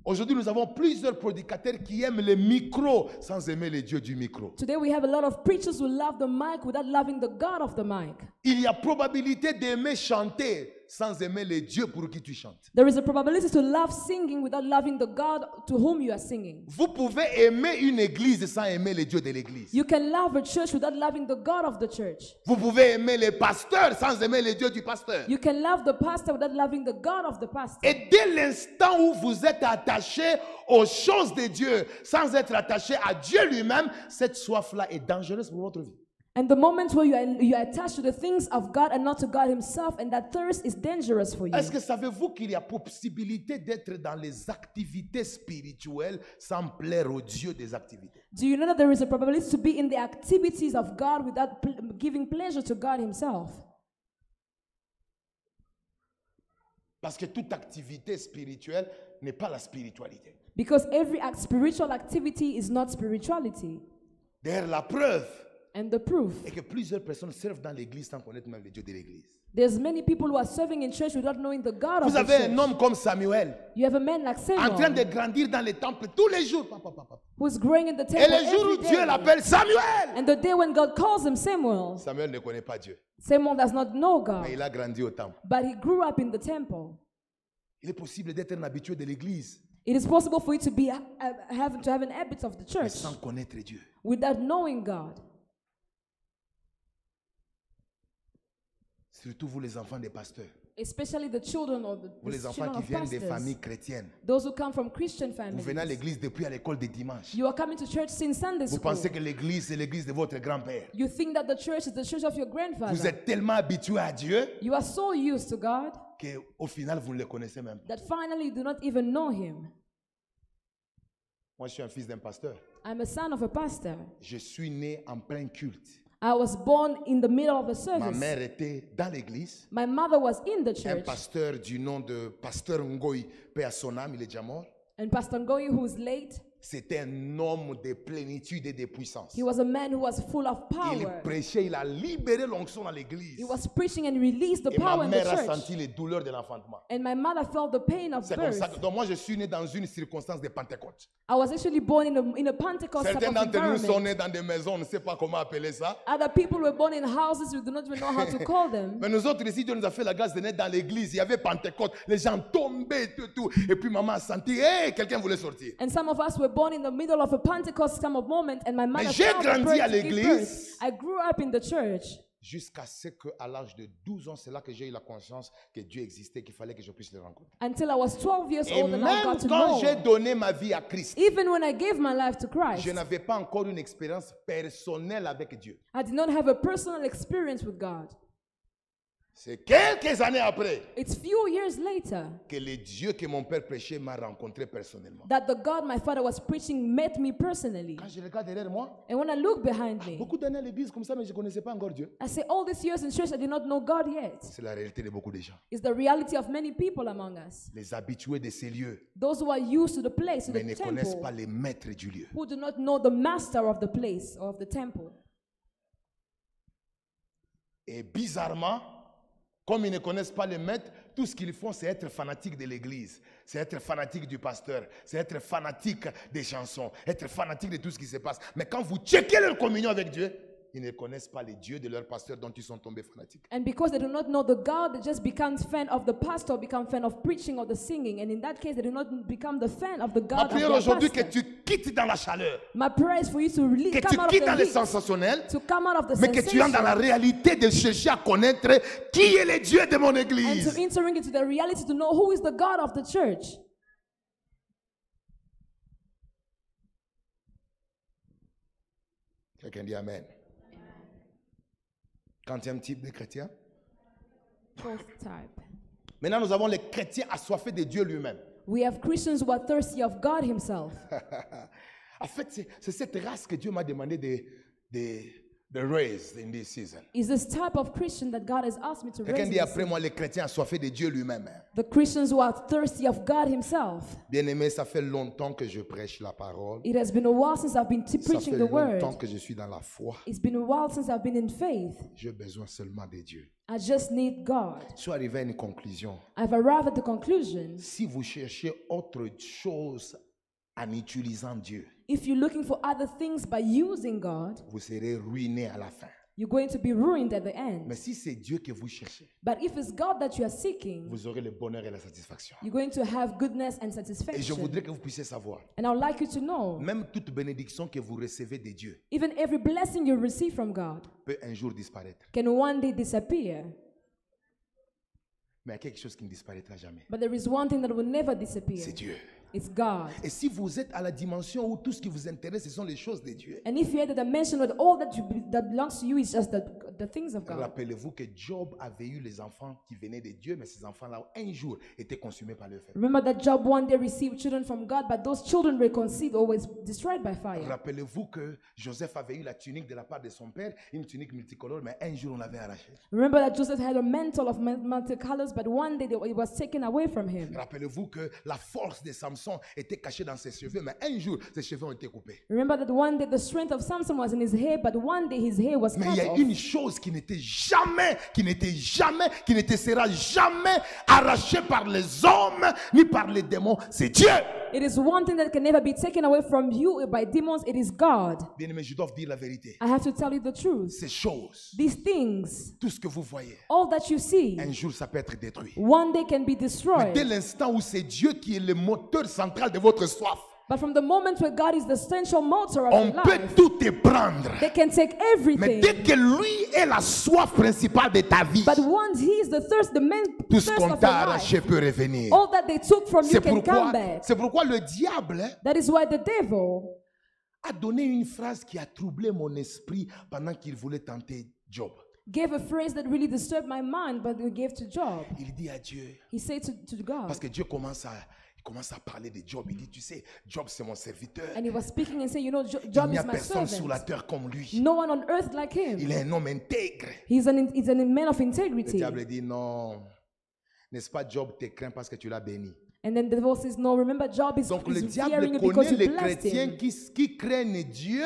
Aujourd'hui, nous avons plusieurs prédicateurs qui aiment le micro sans aimer le Dieu du micro. Today we have a lot of preachers who love the mic without loving the God of the mic. Il y a probabilité d'aimer chanter sans aimer le Dieu pour qui tu chantes. There is a probability to love singing without loving the God to whom you are singing. Vous pouvez aimer une église sans aimer le Dieu de l'église. You can love a church without loving the God of the church. Vous pouvez aimer les pasteurs sans aimer le Dieu du pasteur. You can love the pastor without loving the God of the pastor. Et dès l'instant où vous êtes attaché aux choses de Dieu sans être attaché à Dieu lui-même, cette soif-là est dangereuse pour votre vie. And the moment where you are attached to the things of God and not to God himself, and that thirst is dangerous for you. Est-ce que savez-vous qu'il y a possibilité d'être dans les activités spirituelles sans plaire au Dieu des activités? Do you know that there is a probability to be in the activities of God without giving pleasure to God himself? Parce que toute activité spirituelle n'est pas la spiritualité. Because every spiritual activity is not spirituality. D'ailleurs, la preuve And the proof, est que plusieurs personnes servent dans l'église sans connaître même le Dieu de l'église. there's many people who are serving in church without knowing the God of Vous the avez un church. homme comme Samuel, You have a man like en train de Samuel grandir dans les temples tous les jours. who's growing in the Et temple le jour où every Dieu day. l'appelle Samuel, And the day when God calls him Samuel, Samuel ne connaît pas Dieu, Samuel does not know mais God, il a grandi au temple. but he grew up in the temple. Il est possible d'être un habitué de l'église, It is possible for you to be have an habit of the mais church sans connaître Dieu. without knowing God. Surtout vous les enfants des pasteurs, Especially the children or vous les the enfants children qui of viennent des pastors. familles chrétiennes. Those who come from Christian Vous families. venez à l'église depuis à l'école de dimanche. You are coming to church since Sunday Vous school. pensez que l'église c'est l'église de votre grand-père. You think that the church is the church of your grandfather. Vous êtes tellement habitué à Dieu You are so used to God qu'au final vous ne le connaissez même pas. that finally you do not even know him. Moi je suis un fils d'un pasteur. I'm a son of a pastor. Je suis né en plein culte. I was born in the middle of a Ma service. mère était dans l'église. My mother was in the Un church. pasteur du nom de Pasteur Ngoï, paix à son âme, il est déjà mort. And Pastor Ngoyi, who is late, C'était un homme de plénitude et de puissance. he was a man who was full of Il power. prêchait, il a libéré l'onction dans l'église. He was preaching and released the Et ma power in the mère a church. senti les douleurs de l'enfantement. And my mother felt the pain of C'est comme ça que birth. donc moi je suis né dans une circonstance de Pentecôte. I was actually born in a Pentecost type Certains of d'entre nous sont environment. nés dans des maisons, on ne sait pas comment appeler ça. Other people were born in houses we do not even know how to call them. Mais nous autres ici, Dieu nous a fait la grâce de naître dans l'église. Il y avait Pentecôte, les gens tombaient, tout. Et puis maman a senti, hey, quelqu'un voulait sortir. And some of us were born in the middle of a Pentecost kind of moment, and my mother j'ai felt the grandi birth à to give l'église. birth. I grew up in the church Jusqu'à ce qu'à l'âge de 12 ans, c'est là que j'ai eu la conscience que Dieu existait, qu'il fallait que je puisse le rencontrer. until I was 12 years Et old and I même got to quand know. j'ai donné ma vie à Christ, Even when I gave my life to Christ, je n'avais pas encore une expérience personnelle avec Dieu. I did not have a personal experience with God. C'est quelques années après It's few years later que le Dieu que mon père prêchait m'a rencontré personnellement. that the God my father was preaching met me personally. Quand je regarde derrière moi, And when I look behind me, beaucoup d'années à l'église comme ça, mais je ne connaissais pas encore Dieu. I say all these years in church I did not know God yet. C'est la réalité de beaucoup de gens. It's the reality of many people among us. Les habitués de ces lieux, Those who are used to the place, to mais the ne connaissent temple, pas les maîtres du lieu. who do not know the master of the place or of the temple. Et bizarrement, Comme ils ne connaissent pas les maîtres, tout ce qu'ils font, c'est être fanatique de l'église. C'est être fanatique du pasteur. C'est être fanatique des chansons. Être fanatique de tout ce qui se passe. Mais quand vous checkez leur communion avec Dieu, ils ne connaissent pas les dieux de leur pasteur dont ils sont tombés fanatiques. And because they do not know the God, they just become fan of the pastor, become fan of preaching or the singing. And in that case, they do not become the fan of the Ma God of prière their aujourd'hui, que pastor. tu quittes dans la chaleur. My prayer is for you to really Que tu come out of quittes dans the le heat, sensationnel. to come out of the Mais que tu entres dans la sensation, réalité de chercher à connaître qui est le Dieu de mon and église. to entering into the reality to know who is the God of the church. Quelqu'un dit Amen. Quatrième type de chrétien. Fourth type. Maintenant, nous avons les chrétiens assoiffés de Dieu lui-même. We have Christians who are thirsty of God himself. En fait, c'est cette race que Dieu m'a demandé de raise in this season. Is this type of Christian that God has asked me to Quelqu'un raise? dit in après this moi, les chrétiens assoiffés de Dieu lui-même. The Christians who are thirsty of God himself. Bien-aimé, ça fait longtemps que je prêche la parole. It has been a while since I've been Ça preaching fait the word. longtemps que je suis dans la foi. It's been a while since I've been in faith. J'ai besoin seulement de Dieu. I just need God. Je suis arrivé à une conclusion. I've arrived at the conclusion. Si vous cherchez autre chose en utilisant Dieu, If you're looking for other things by using God, vous serez ruiné à la fin. you're going to be ruined at the end. Mais si c'est Dieu que vous cherchez, But if it's God that you are seeking, vous aurez le bonheur et la satisfaction. you're going to have goodness and Et je satisfaction. voudrais que vous puissiez savoir, And I would like you to know, même toute bénédiction que vous recevez de Dieu even every blessing you receive from God peut un jour disparaître. can one day disappear. Mais il y a quelque chose qui ne disparaîtra jamais. But there is one thing that will never disappear. C'est Dieu. It's God. Et si vous êtes à la dimension où tout ce qui vous intéresse, ce sont les choses de Dieu, And if you're at the dimension where all that belongs to you is just the things of God. rappelez-vous que Job avait eu les enfants qui venaient de Dieu, mais ces enfants-là, un jour, étaient consumés par le feu. Remember that Job one day received children from God, but those children were conceived, always destroyed by fire. Rappelez-vous que Joseph avait eu la tunique de la part de son père, une tunique multicolore, mais un jour, on l'avait arrachée. Remember that Joseph had a mantle of multicolors, but one day it was taken away from him. Rappelez-vous que la force de Samson était cachée dans ses cheveux, mais un jour, ses cheveux ont été coupés. Remember that one day the strength of Samson was in his hair, but one day his hair was Mais il y cut a off. une chose qui n'était jamais, qui ne te sera jamais arrachée par les hommes ni par les démons, c'est Dieu. It is one thing that can never be taken away from you by demons. It is God. Bien-aimé, je dois vous dire la vérité. I have to tell you the truth. Ces choses, These things, tout ce que vous voyez, all that you see, un jour ça peut être détruit. one day can be Mais destroyed. dès l'instant où c'est Dieu qui est le moteur central de votre soif, But from the moment where God is the central motor of on your peut life, tout te prendre. they can take Mais everything. dès que lui est la soif principale de ta vie, But once He is the thirst, the main tout ce thirst qu'on of t'a your life, arraché peut revenir. all that they took from you C'est can come back. pourquoi le diable That is why the devil a donné une phrase qui a troublé mon esprit pendant qu'il voulait tenter Job. gave a phrase that really disturbed my mind, but he gave to Job. Il dit à Dieu, He said to God, parce que Dieu commence à parler de Job. Il dit, tu sais, Job c'est mon serviteur. and he was speaking and saying, you know, Il Job n'y a is my personne sur la servant. terre comme lui. No one on earth like him. Il est un homme intègre. He's a man of Le integrity. diable dit, non, n'est-ce pas, Job te craint parce que tu l'as béni. And then the devil says, no, remember, Job is Donc le fearing diable you because connaît you les blessed chrétiens him. qui craignent Dieu.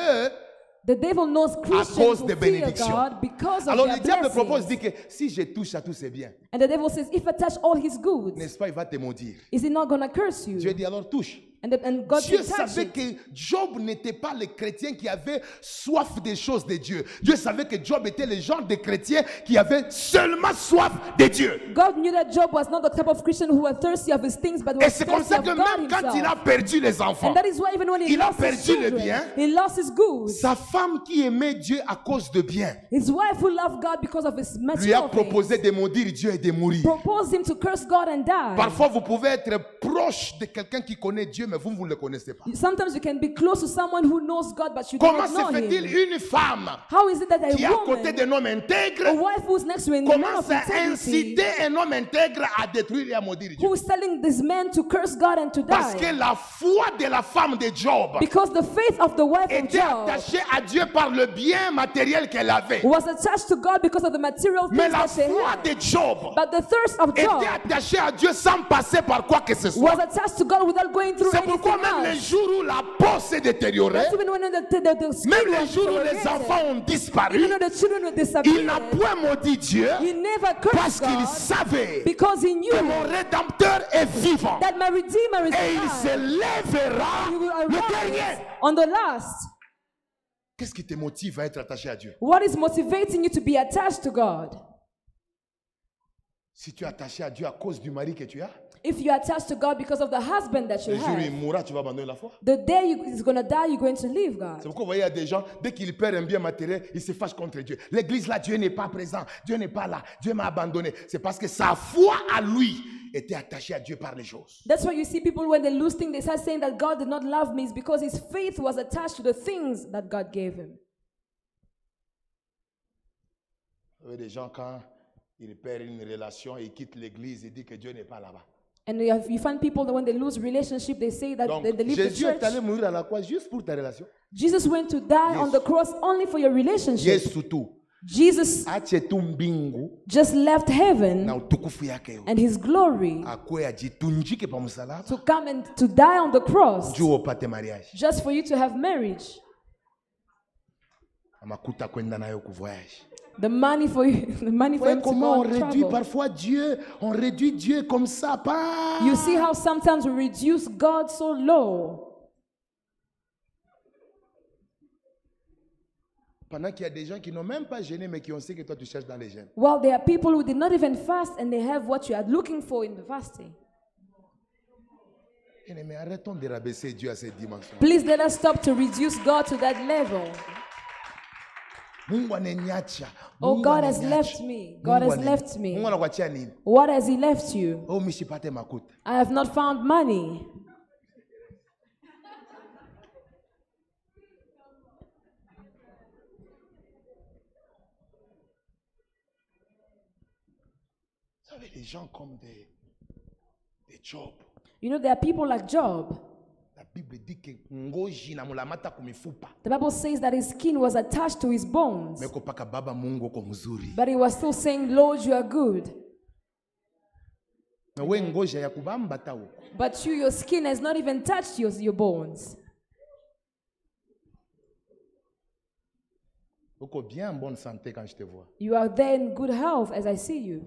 The devil knows Christians cause who des fear bénédictions. God because of Alors their le diable propose, blessings. dit que si je touche à tout, c'est bien. And the devil says, if I touch all his goods, N'est-ce pas, il va te maudire. is he not going to curse you? Dieu dit alors touche. And God Dieu said, touch savait it. que Job n'était pas le chrétien qui avait soif des choses de Dieu. Dieu savait que Job était le genre de chrétien qui avait seulement soif de Dieu. God knew that Job was not the type of Christian who was thirsty of his things, but Et was c'est comme thirsty ça of que God même quand il a himself. perdu les enfants, And that is why even when he il a lost his perdu le children, bien. he lost his goods. sa femme qui aimait Dieu à cause de bien, His wife who loved God because of his lui a material proposé things de maudire Dieu et de mourir. proposed him to curse God and die. Parfois, vous pouvez être proche de quelqu'un qui connaît Dieu, mais vous ne le connaissez pas. Sometimes you can be close to someone who knows God, but you do Comment not know se fait-il him. une femme How is it that qui est à a côté woman, d'un homme a intègre, wife who's next to a man commence of à integrity, inciter un homme intègre à détruire et à maudire Dieu? who is telling this man to curse God and to Parce que die? la foi de la femme de Job Because the faith of the wife of était Job attachée à Dieu par le bien matériel qu'elle avait. was attached to God because of the material Mais things la that she foi had. de Job But the thirst of était Job attachée à Dieu sans passer par quoi que ce soit. was attached to God without going through C'est C'est pourquoi même les jours où la peau s'est détériorée, That's even when the skin même les was jours où les deteriorated, enfants ont disparu, even though the children were il n'a disappeared, point maudit Dieu he never parce cursed qu'il God savait because he knew que mon Rédempteur est vivant that my Redeemer is et il alive. se lèvera He will le arise dernier. on the last. Qu'est-ce qui te motive à être attaché à Dieu? What is motivating you to be attached to God? Si tu es attaché à Dieu à cause du mari que tu as, If you're attached to God because of the husband that you le jour où il have, mourra, tu vas abandonner la foi. the day he's going to die, you're going to leave C'est God. pourquoi vous voyez, il y a des gens, dès qu'ils perdent un bien matériel, ils se fâchent contre Dieu. L'église là, Dieu n'est pas présent, Dieu n'est pas là, Dieu m'a abandonné. C'est parce que sa foi à lui était attachée à Dieu par les choses. That's why you see people when they lose things, they start saying that God did not love me. It's because his faith was attached to the things that God gave him. Vous voyez des gens, quand ils perdent une relation, ils quittent l'église, ils disent que Dieu n'est pas là-bas. And you find people that when they lose relationship, they say that Donc, they leave the Jésus est church. allé mourir à la croix juste pour ta relation. Jesus went to die on the cross only for your relationship. Yesu tu. Jesus Ache tu mbingu just left heaven na utukufu yake. and his glory Akwe ajitunjike pa msalaba. to come and to die on the cross Juu upate mariage. just for you to have marriage. Amakuta kwenda nayo kuvoyage. The money for you, the money for Ouais, him to comment go on and réduit travel. parfois Dieu, on réduit Dieu comme ça, pas. You see how sometimes we reduce God so low. Pendant qu'il y a des gens qui n'ont même pas gêné, mais qui ont sait que toi tu cherches dans les gènes. Well, there are people who did not even fast and they have what you are looking for in the fasting. Mais arrêtons de rabaisser Dieu à cette dimension. Please let us stop to reduce God to that level. Mungu ananiacha. Oh, Mungu God has ananiacha. left me. God Mungu has left me. Mungu anakuachia nini? What has he left you? Oh, mishipate makuta. I have not found money. Vous savez, des gens comme des Job. You know, there are people like Job. La Bible dit que ngoji na mulamata kumifupa. The Bible says that his skin was attached to his bones. Meko paka baba Mungu uko mzuri. But he was still saying, Lord, you are good. Na we ngoji ya kubamba ta uko. But you, your skin has not even touched your bones. Uko bien en bonne santé quand je te vois. You are there in good health as I see you.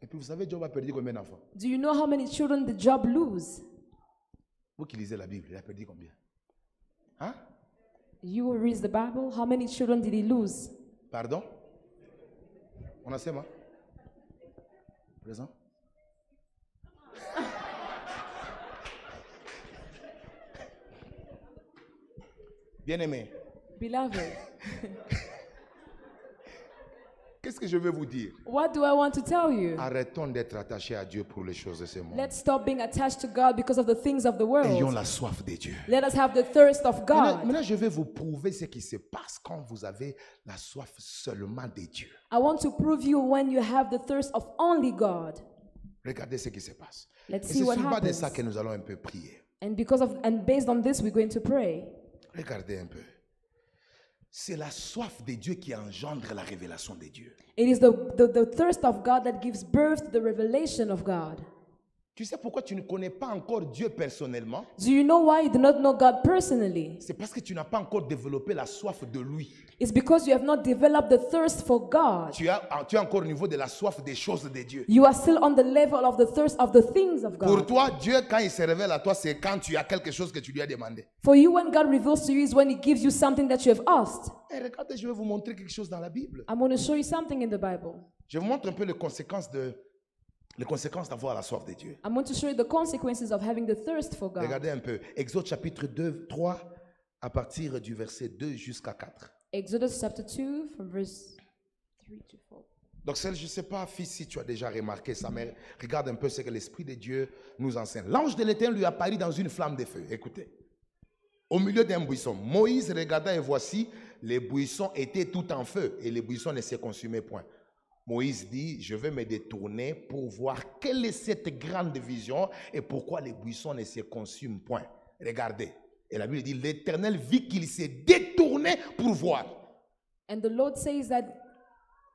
Et puis vous savez, Job a perdu combien d'enfants? Do you know how many children the Job lose? Vous qui lisez la Bible, il a perdu combien? Hein? You who reads the Bible, how many children did he lose? Pardon? On a moi? Présent? Bien-aimé, Beloved, qu'est-ce que je veux vous dire? what do I want to tell you? Arrêtons d'être attachés à Dieu pour les choses de ce monde. Let's stop being attached to God because of the things of the Ayons world. la soif de Dieu. Let us have the thirst of Maintenant, God. maintenant, je vais vous prouver ce qui se passe quand vous avez la soif seulement de Dieu. I want to prove you when you have the thirst of only God. Regardez ce qui se passe. Let's Et see c'est what sur base de happens. ça que nous allons un peu prier. And based on this, we're going to pray. Regardez un peu. C'est la soif de Dieu qui engendre la révélation de Dieu. It is the thirst of God that gives birth to the revelation of God. Tu sais pourquoi tu ne connais pas encore Dieu personnellement? Do you know why you do not know God personally? C'est parce que tu n'as pas encore développé la soif de lui. It's because you have not developed the thirst for God. Tu es encore au niveau de la soif des choses de Dieu. You are still on the level of the thirst of the things of Pour God. toi, Dieu, quand il se révèle à toi, c'est quand tu as quelque chose que tu lui as demandé. For you, when God reveals to you, is when He gives you something that you have asked. Et regardez, je vais vous montrer quelque chose dans la Bible. I'm going to show you something in the Bible. Je vous montre un peu les conséquences d'avoir la soif de Dieu. I'm going to show you the consequences of having the thirst for God. Regardez un peu. Exode chapitre 2, 3, à partir du verset 2 jusqu'à 4. Exodus chapter 2, from verse 3 to 4. Donc, je ne sais pas, fils, si tu as déjà remarqué ça, mais regarde un peu ce que l'Esprit de Dieu nous enseigne. L'ange de l'Éternel lui apparut dans une flamme de feu. Écoutez. Au milieu d'un buisson. Moïse regarda et voici, les buissons étaient tout en feu et les buissons ne se consumaient point. Moïse dit, je vais me détourner pour voir quelle est cette grande vision et pourquoi les buissons ne se consument point. Regardez. Et la Bible dit, l'Éternel vit qu'il s'est détourné pour voir. And the Lord says that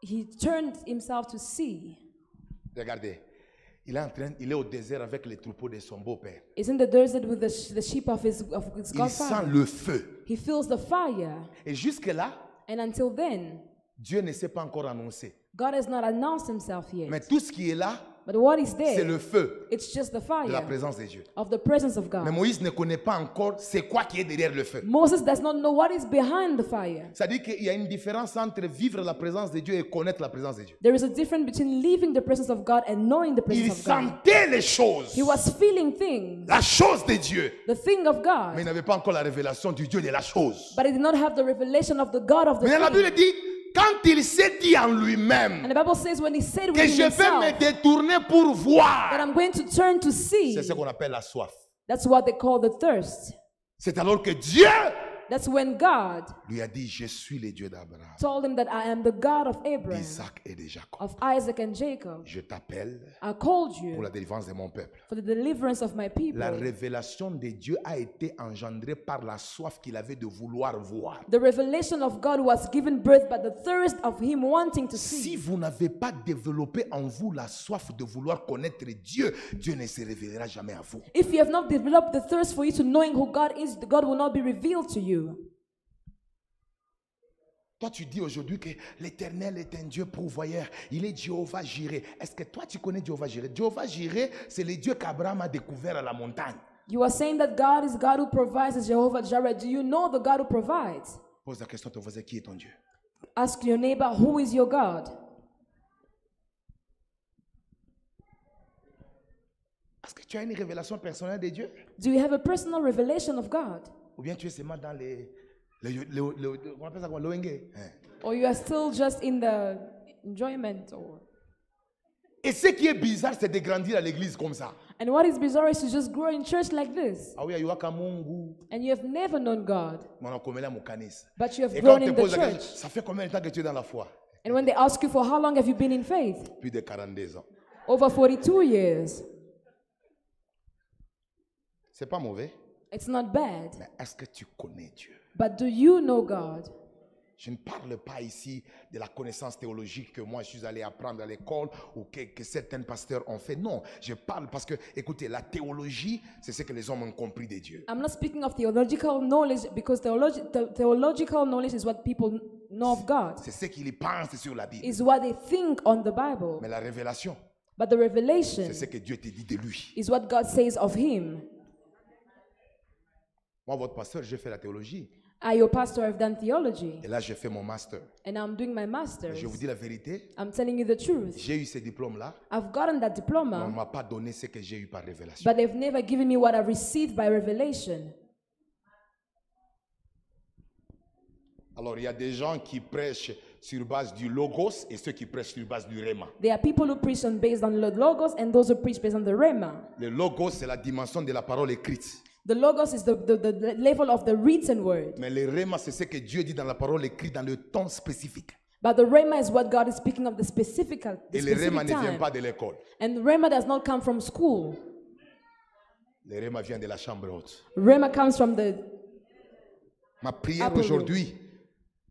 He turned Himself to see. Regardez. il est au désert avec les troupeaux de son beau-père. He's in the desert with the sheep of his Il sent godfather. le feu. He feels the fire. Et jusque-là, And until then, Dieu ne s'est pas encore annoncé. God has not announced himself yet. Mais tout ce qui est là, But what is c'est there, le feu it's just the de la fire présence de Dieu. of the presence of Mais God. Moïse ne connaît pas encore c'est quoi qui est derrière le feu. Moses does not know what is behind the fire. C'est-à-dire qu'il y a une différence entre vivre la présence de Dieu et connaître la présence de Dieu. There is a difference between leaving the presence of God and knowing the Il presence of God. sentait les choses, He was feeling things, la chose de Dieu, the thing of mais il God, n'avait pas encore la révélation du Dieu de la chose. but he did not have the revelation of the God of the Mais la thing. Bible dit, quand il s'est dit en lui-même And the Bible says when he said que within je vais me himself détourner pour that voir, I'm going to turn to see, c'est ce qu'on appelle la soif. that's what they call the thirst. C'est alors que Dieu That's when God lui a dit, je suis le Dieu d'Abraham, told him that I am the God of Abraham, d'Isaac et de Jacob. of Isaac and Jacob. Je t'appelle I called pour you la délivrance de mon peuple. for the deliverance of my people. La révélation de Dieu a été engendrée par la soif qu'il avait de vouloir voir. The revelation of God was given birth by the thirst of him wanting to Si see. vous n'avez pas développé en vous la soif de vouloir connaître Dieu, Dieu ne se révélera jamais à vous. If you have not developed the thirst for you to knowing who God is, God will not be revealed to you. Toi, tu dis aujourd'hui que l'Éternel est un Dieu pourvoyeur. Il est Jéhovah Jireh. Est-ce que toi, tu connais Jéhovah Jireh? Jéhovah Jireh, c'est le Dieu qu'Abraham a découvert à la montagne. You are saying that God is God who provides, is Jehovah Jireh. Do you know the God who provides? Pose la question à ton voisin, qui est ton Dieu? Ask your neighbor, who is your God? Est-ce que tu as une révélation personnelle de Dieu? Do you have a personal revelation of God? Ou bien tu es seulement dans on appelle ça comment? L'ONG. Or you are still just in the enjoyment? Or... Et ce qui est bizarre, c'est de grandir à l'église comme ça. And what is bizarre is to just grow in church like this. Ah oui, ayuaka Mungu. And you have never known God, Mwanakomela mukanisa. but you have Et quand on grown te in the pose la church. question, ça fait combien de temps que tu es dans la foi? And when they ask you for how long have you been in faith? Plus de 42 ans. Over 42 years. C'est pas mauvais, It's not bad. mais est-ce que tu connais Dieu? But do you know God? Je ne parle pas ici de la connaissance théologique que moi je suis allé apprendre à l'école ou que certains pasteurs ont fait. Non, je parle parce que, écoutez, la théologie, c'est ce que les hommes ont compris de Dieu. I'm not speaking of theological knowledge because theological knowledge is what people know of God. C'est ce qu'ils pensent sur la Bible. Is what they think on the Bible. Mais la révélation, But the revelation c'est ce que Dieu te dit de lui. is what God says of him. Moi, votre pasteur, j'ai fait la théologie. I, your pastor, have done theology. Et là, j'ai fait mon master. And I'm doing my master's. Je vous dis la vérité, I'm telling you the truth. j'ai eu ce diplôme-là, I've gotten that mais on ne diploma, m'a pas donné ce que j'ai eu par révélation. but they've never given me what I received by revelation. Alors, il y a des gens qui prêchent sur base du logos et ceux qui prêchent sur base du rhéma. There are people who preach based on the logos and those who preach based on the rhema. Le logos, c'est la dimension de la parole écrite. The logos is the level of the written word. Mais le rhéma, c'est ce que Dieu dit dans la parole écrite dans le temps spécifique. But the rhema is what God is speaking of the specific Et le rhéma time. ne vient pas de l'école. And the rhema does not come from school. Le rhéma vient de la chambre haute. Rhema comes from the... Ma prière Apple aujourd'hui,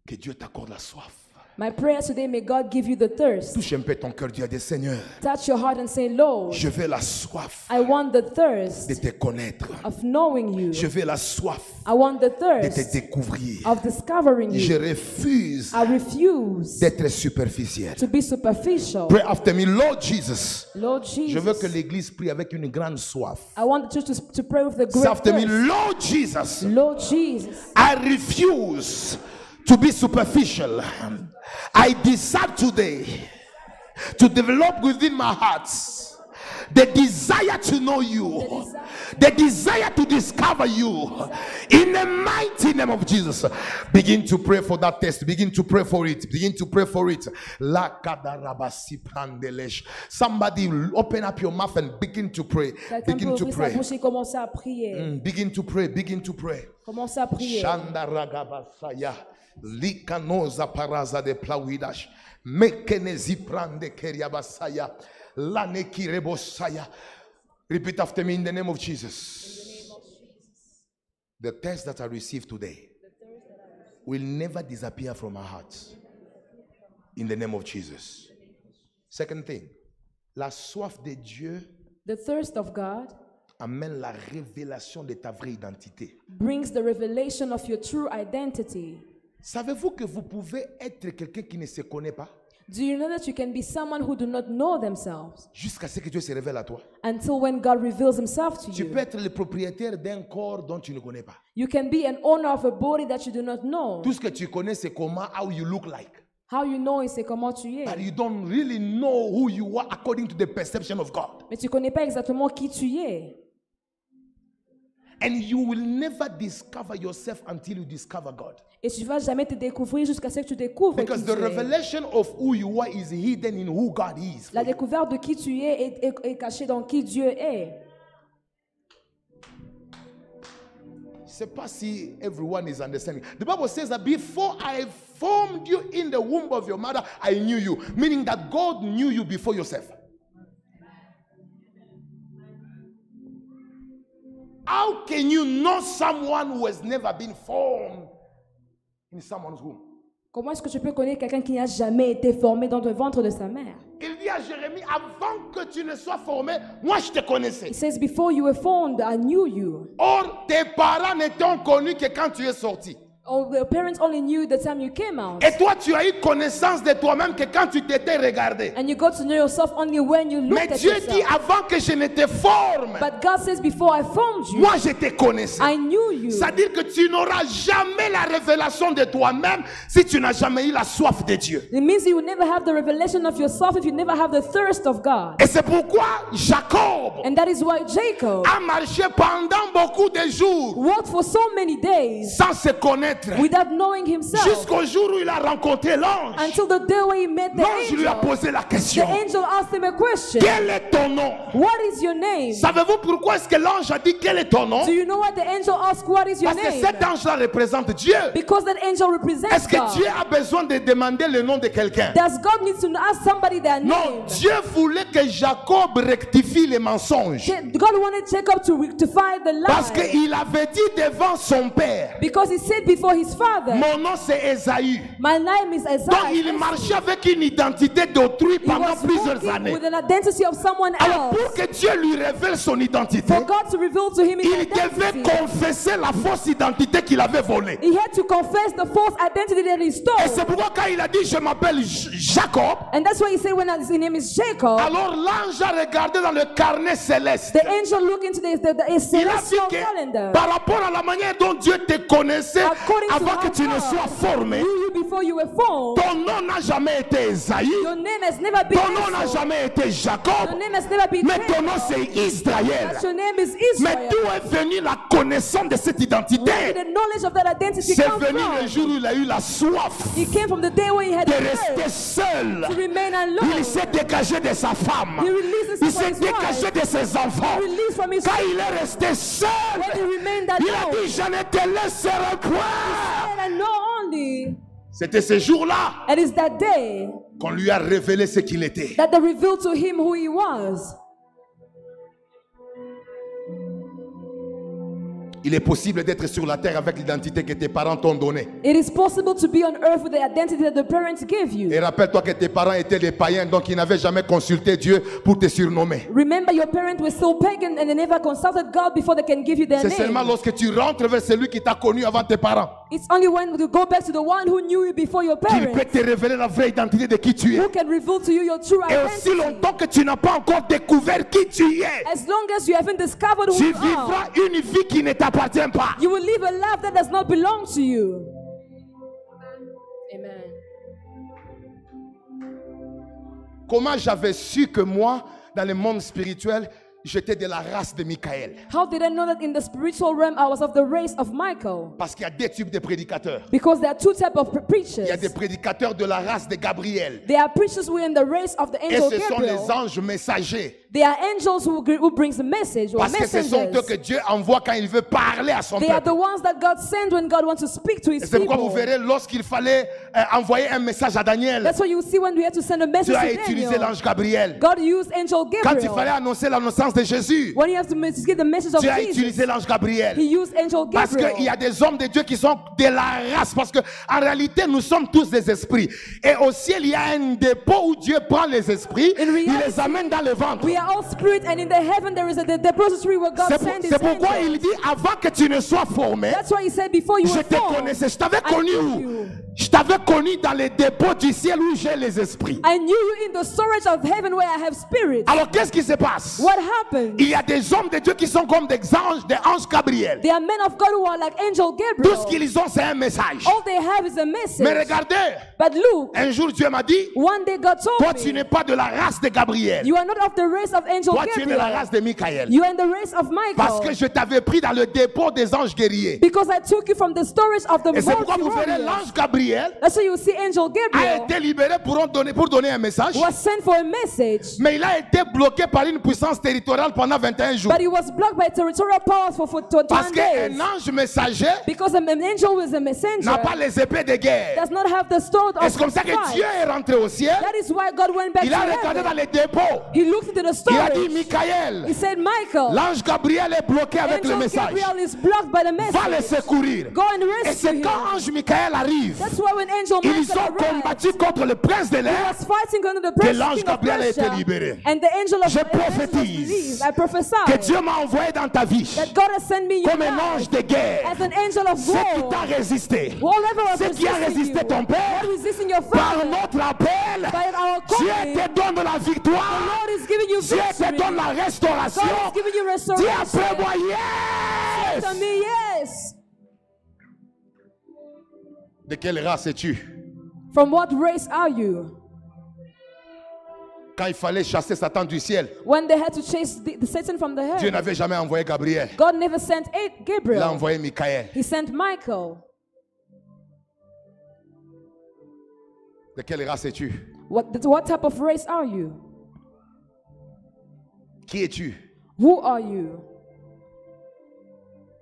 que Dieu t'accorde la soif. My prayer today, may God give you the thirst. Touche un peu ton cœur, Dieu, des Seigneur. Touch your heart and say, Lord, Je veux la soif I want the de thirst te connaître. of knowing you. Je veux la soif I want the de te thirst découvrir. of discovering Je you. refuse I refuse d'être superficiel. to be superficial. Pray after me, Lord Jesus. Lord Je veux que Jesus, l'église prie avec une grande soif. I want the church to pray with the Say great after me, thirst. Lord Jesus. Lord Jesus, I refuse to be superficial. I decide today to develop within my heart the desire to know you, the desire to discover you. In the mighty name of Jesus, begin to pray for that test. Begin to pray for it. Begin to pray for it. Somebody open up your mouth and begin to pray. quelqu'un peut Begin to ouvrir sa pray. bouche et commencer à prier. Begin to pray. Begin to pray. Commencer à prier. Shanda ragabasaya. Likanoza paraza de plawidash. Mekenezi prande keriabasaya. Laneki rebosaya. Repeat after me in the name of Jesus. The test that I received today will never disappear from our hearts. In the name of Jesus. Second thing, La soif de Dieu The thirst of God amène la révélation de ta vraie identité. brings the revelation of your true identity. Savez-vous que vous pouvez être quelqu'un qui ne se connaît pas Do you know that you can be someone who do not know themselves jusqu'à ce que Dieu se révèle à toi? until when God reveals himself to Tu you? peux être le propriétaire d'un corps dont tu ne connais pas. You can be an owner of a body that you do not know. Tout ce que tu connais, c'est comment, how you look like. How you know, c'est comment tu es. But you don't really know who you are according to the perception of God. Mais tu connais pas exactement qui tu es. And you will never discover yourself until you discover God. Et tu vas jamais te découvrir jusqu'à ce que tu découvres Because qui the tu es. revelation of who you are is hidden in who God is. La découverte de qui tu es est cachée dans qui Dieu est. Je ne sais pas si everyone is understanding. The Bible says that before I formed you in the womb of your mother, I knew you. Meaning that God knew you before yourself. How can you know someone who has never been formed in someone's womb? Comment est-ce que tu peux connaître quelqu'un qui n'a jamais été formé dans le ventre de sa mère? Il dit à Jérémie, avant que tu ne sois formé, moi je te connaissais. He says, before you were formed, I knew you. Or, tes parents n'étaient connus que quand tu es sorti. Oh, your parents only knew the time you came out. Et toi, tu as eu connaissance de toi-même que quand tu t'étais regardé. And you got to know yourself only when you Mais looked at Dieu dit, yourself. avant que je ne te forme, But God says, before I formed you, moi je te connaissais. I knew you. C'est-à-dire que tu n'auras jamais la révélation de toi-même si tu n'as jamais eu la soif de Dieu. It means you will never have the revelation of yourself if you never have the thirst of God. Et c'est pourquoi Jacob And that is why Jacob a marché pendant beaucoup de jours walked for so many days sans se connaître. without knowing himself Jusqu'au jour où il a rencontré l'ange. until the day when he met the L'ange lui a angel. posé la The question. angel asked him a question. Quel est ton nom? What is your name? Savez-vous pourquoi est-ce que l'ange a dit quel est ton nom? Do you know what the angel asked? What is your Parce que name? cet ange-là représente Dieu. Because that angel represents Est-ce que God. Dieu a besoin de demander le nom de quelqu'un? Does God need to ask somebody their Non, name? Dieu voulait que Jacob rectifie les mensonges. God wanted Jacob to rectify the Parce lie. qu'il avait dit devant son père, Because he said before his father, mon nom c'est Esaü. my name is Donc il Isaiah. marchait avec une identité d'autrui He pendant was plusieurs walking années. with an identity of someone Alors else. pour que Dieu lui révèle son identité, For God to reveal to him his il devait identity, confesser la fausse identité qu'il avait volée. he had to confess the false identity that he Et stole. c'est pourquoi quand il a dit je m'appelle Jacob, And that's why he said when his name is Jacob, alors l'ange a regardé dans le carnet céleste. the angel looked into the Il a dit celestial que calendar. par rapport à la manière dont Dieu te connaissait According to avant que how tu ne God sois formé, knew you before you were formed, ton nom n'a jamais été Esaïe, your name has never been ton nom n'a Esau. jamais été Jacob, Your name has never been mais ton nom Jacob. c'est Israël. But your name is Mais Israel. d'où est venue la connaissance de cette Where identité? did the knowledge of that identity C'est come venu le from? jour où il a eu la soif He came from the day when he had de the rester urge seul. to remain Il alone. s'est dégagé de sa femme. He releases Il from s'est his dégagé wife. de ses enfants. He released from his Quand il est resté seul, when he remained il a alone. dit je ne te laisserai point. And I know only C'était ce jour-là it is that day qu'on lui a révélé ce qu'il était. that they revealed to him who he was. Il est possible d'être sur la terre avec l'identité que tes parents t'ont donnée. It is possible to be on earth with the identity that the parents gave you. Et rappelle-toi que tes parents étaient des païens, donc ils n'avaient jamais consulté Dieu pour te surnommer. Remember, your parents were still pagan and they never consulted God before they can give you their C'est seulement name. lorsque tu rentres vers celui qui t'a connu avant tes parents It's only when you go back to the one who knew you before your qu'il peut parents te révéler la vraie identité de qui tu es. who can reveal to you your true Et aussi identity. longtemps que tu n'as pas encore découvert qui tu es, As long as you haven't discovered who tu you are, vivras une vie qui ne t'appartient pas. you will live a life that does not belong to you. Amen. Comment j'avais su que moi, dans le monde spirituel, j'étais de la race de Michael? How did I know that in the spiritual realm I was of the race of Michael? Parce qu'il y a deux types de prédicateurs. Because there are two types of preachers. Il y a des prédicateurs de la race de Gabriel. There are preachers who are in the race of the Et angel ce sont Gabriel. les anges messagers. They are angels who brings a message or Parce que ce sont eux messengers. que Dieu envoie quand il veut parler à son They are peuple. the ones that God sends when God wants to speak to his C'est pourquoi vous people. verrez lorsqu'il fallait envoyer un message à Daniel, That's why you see when we had to send a message Dieu a to utilisé Daniel. l'ange Gabriel. God used angel Quand il fallait Gabriel. annoncer la naissance de Jésus, When you have to give the message of Dieu a Jesus, utilisé l'ange Gabriel. he used angel Parce qu'il y Gabriel. a des hommes de Dieu qui sont de la race. Parce que en réalité, nous sommes tous des esprits. Et au ciel, il y a un dépôt où Dieu prend les esprits, In il reality, les amène dans le ventre. We are all spirit, and in the heaven there is a depository where God sends his C'est pourquoi angels. il dit, avant que tu ne sois formé, That's why he said before you je were te formed, connaissais. Je t'avais I connu knew où? you. Je t'avais connu dans les dépôts du ciel où j'ai les esprits. I knew you in the storage of heaven where I have spirits. Alors qu'est-ce qui se passe? What happened? Il y a des hommes de Dieu qui sont comme des anges Gabriel. There are men of God who are like angel Tout Gabriel. ce qu'ils ont, c'est un message. All they have is a Mais message. regardez, But look, un jour Dieu m'a dit, one day God toi told tu me, n'es pas de la race de Gabriel. you are not of the race of angel Toi tu es de la Gabriel. race de Michael. You are in the race of Parce que Michael. je t'avais pris dans le dépôt des anges guerriers. Because I took you from the storage of the Et c'est pourquoi vous verrez warriors. l'ange Gabriel That's why you see angel a Gabriel été libéré pour donner un message. was sent for a message. Mais il a été bloqué par une puissance territoriale pendant 21 jours. But he was blocked by territorial powers for 21 Parce days. qu'un ange messager Because an angel was a messenger n'a pas les épées de guerre. does not have the sword Et of c'est comme ça que fight. Dieu est rentré au ciel. That is why God went back Il to a regardé dans heaven. les dépôts. He looked into the Il a dit, storage. Michael, He said, Michael, l'ange Gabriel est bloqué avec le angel message. Gabriel is blocked by the Va le message. secourir. Go and Et rescue c'est him. quand ange Michael arrive, That's why when angel ils Michael ont arrived, combattu contre le prince de he l'air. was fighting under the que pressure l'ange king of Gabriel a été Persia, libéré. and the angel of Je the angel was prophétise released. I prophesy que Dieu m'a envoyé dans ta vie that God has sent me your comme un life ange de guerre. as an angel of Ce qui war. t'a résisté, Whatever was ce qui a resisting résisté you, ton père, what resisting your par father, notre appel, by our Dieu calling, te donne la the victoire. Lord is giving you Dieu te victory. donne la restauration. God is giving you Dis après restoration. moi, yes! To me, yes. De quelle race es-tu? From what race are you? Quand il fallait chasser Satan du ciel, When they had to chase the Satan from the Dieu head, n'avait jamais envoyé Gabriel. God never sent Il a Gabriel. envoyé Michael. He sent Michael. De quelle race es-tu? What type of race are you? Qui es-tu? Who are you?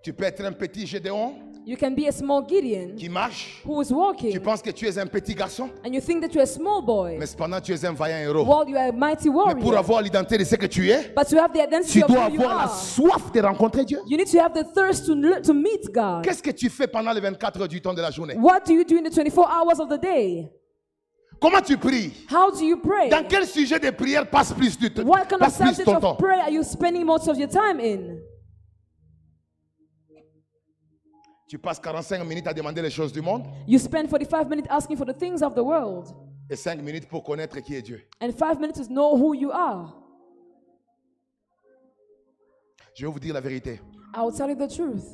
Tu peux être un petit Gédéon You can be a small Gideon qui marche. who is Tu walking, penses que tu es un petit garçon, and you think that you're a small boy, mais cependant tu es un vaillant héros. while you are a mighty Mais pour warrior. avoir l'identité de ce que tu es, But to have the identity tu of dois who you avoir la are, soif de rencontrer Dieu. you need to have the thirst to meet God. Qu'est-ce que tu fais pendant les 24 heures du temps de la journée? What do you do in the 24 hours of the day? Comment tu pries? How do you pray? Dans quel sujet de prière passe plus du temps? What kind of Passe plus subject ton temps? of prayer are you spending most of your time in? Tu passes 45 minutes à demander les choses du monde You spend 45 minutes asking for the things of the world, et 5 minutes pour connaître qui est Dieu. and 5 minutes to know who you are. Je vais vous dire la vérité. I will tell you the truth.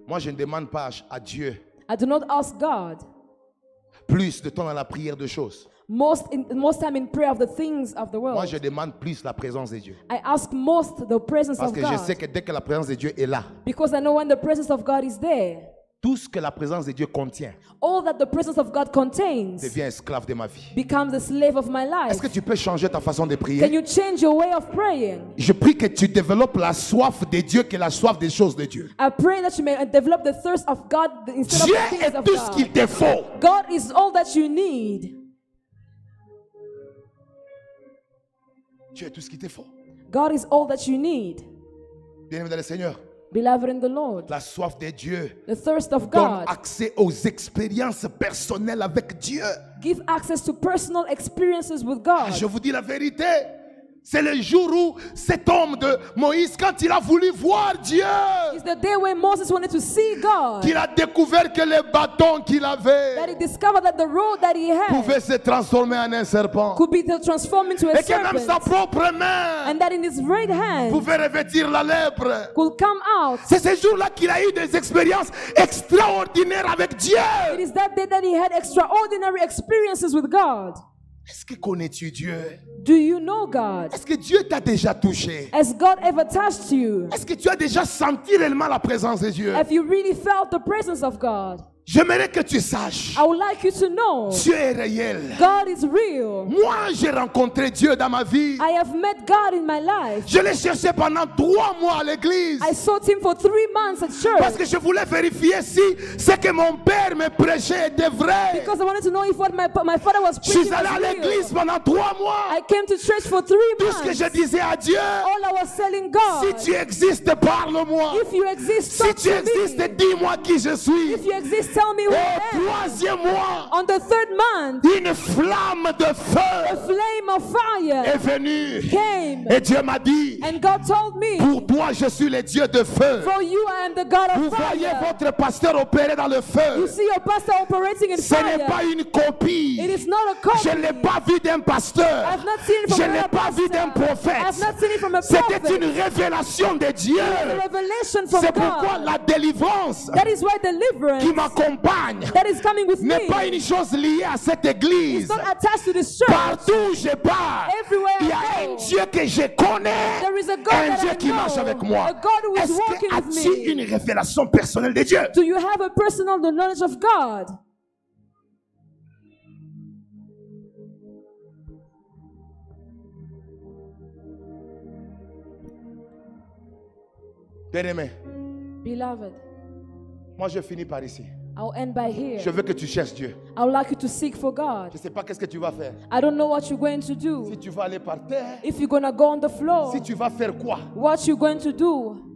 Moi, je ne demande pas à Dieu I do not ask God plus de temps dans la prière de choses. most time in prayer of the things of the Moi, world. je demande plus la présence de Dieu. I ask most the presence Parce of que je sais God, que dès que la présence de Dieu est là, because I know when the presence of God is there, tout ce que la présence de Dieu contient all that the presence of God contains devient esclave de ma vie. becomes the slave of my life. Est-ce que tu peux changer ta façon de Can prier? you change your way of praying? Je prie que tu développes la soif de Dieu que la soif des choses de Dieu. I pray that you may develop the thirst of God instead Dieu of the things est of tout ce qu'il God. te faut. God is all that you need. Dieu est tout ce qu'il te faut. God is all that you need. Bien-aimé dans le Seigneur, Beloved in the Lord, la soif de Dieu the thirst of donne God accès aux expériences personnelles avec Dieu. give access to personal experiences with God. Je vous dis la vérité. C'est le jour où cet homme de Moïse, quand il a voulu voir Dieu, It's the day when Moses wanted to see God, qu'il a découvert que le bâton qu'il avait that he discovered that the road that he had pouvait se transformer en un serpent. could be transformed into a Et que même sa serpent, propre main and that in his right hand pouvait revêtir la lèpre. could come out. C'est ce jour-là qu'il a eu des expériences extraordinaires avec Dieu. It is that day that he had extraordinary experiences with God. Est-ce que connais-tu Dieu? Do you know God? Est-ce que Dieu t'a déjà touché? Has God ever touched you? Est-ce que tu as déjà senti réellement la présence de Dieu? Have you really felt the presence of God? J'aimerais que tu saches, I would like you to know Dieu est réel. God is real. Moi, j'ai rencontré Dieu dans ma vie. I have met God in my life. Je l'ai cherché pendant 3 mois à l'église. I sought him for 3 months at Parce church que je voulais vérifier si ce que mon père me prêchait était vrai. because I wanted to know if what my father was Je suis preaching allé à was l'église real. pendant 3 mois. I came to church for 3 Tout ce que months. je disais à Dieu, All I was telling God, si tu existes, parle-moi. if you exist, Si talk tu to existes, me. dis-moi qui je suis. If you exist, tell me who I Au am. 3e mois, On the 3rd month, une flamme de a feu flame of fire est venue. came. Et Dieu m'a dit, And God told me, pour toi, je suis le Dieu de feu. for you I am the God Vous of voyez fire. votre pasteur opérer dans le You feu. see your pastor operating in Ce n'est fire. pas une copie. It is not a copy. Je ne l'ai pas vu d'un pasteur. I've not seen it from Je another n'ai pas vu d'un pastor. prophète. I've not seen it from a C'était prophet. une révélation de Dieu. The revelation from C'est pourquoi God. la délivrance That is why deliverance qui m'accompagne that is coming with me n'est pas une chose liée à cette is église. not attached to this church. Partout où je pars, Everywhere il y I a go, un Dieu que je connais, there is a God un that Dieu I qui marche know, avec moi. a God who is Est-ce walking que with as-tu me. une révélation personnelle de Dieu? Do you have a personal knowledge of God? Bien-aimé, Beloved, moi je finis par ici. I'll end by here. Je veux que tu cherches Dieu. I would like you to seek for God. Je ne sais pas qu'est-ce que tu vas faire. I don't know what you're going to do. Si tu vas aller par terre, If you're going to go on the floor, si tu vas faire quoi? what you're going to do.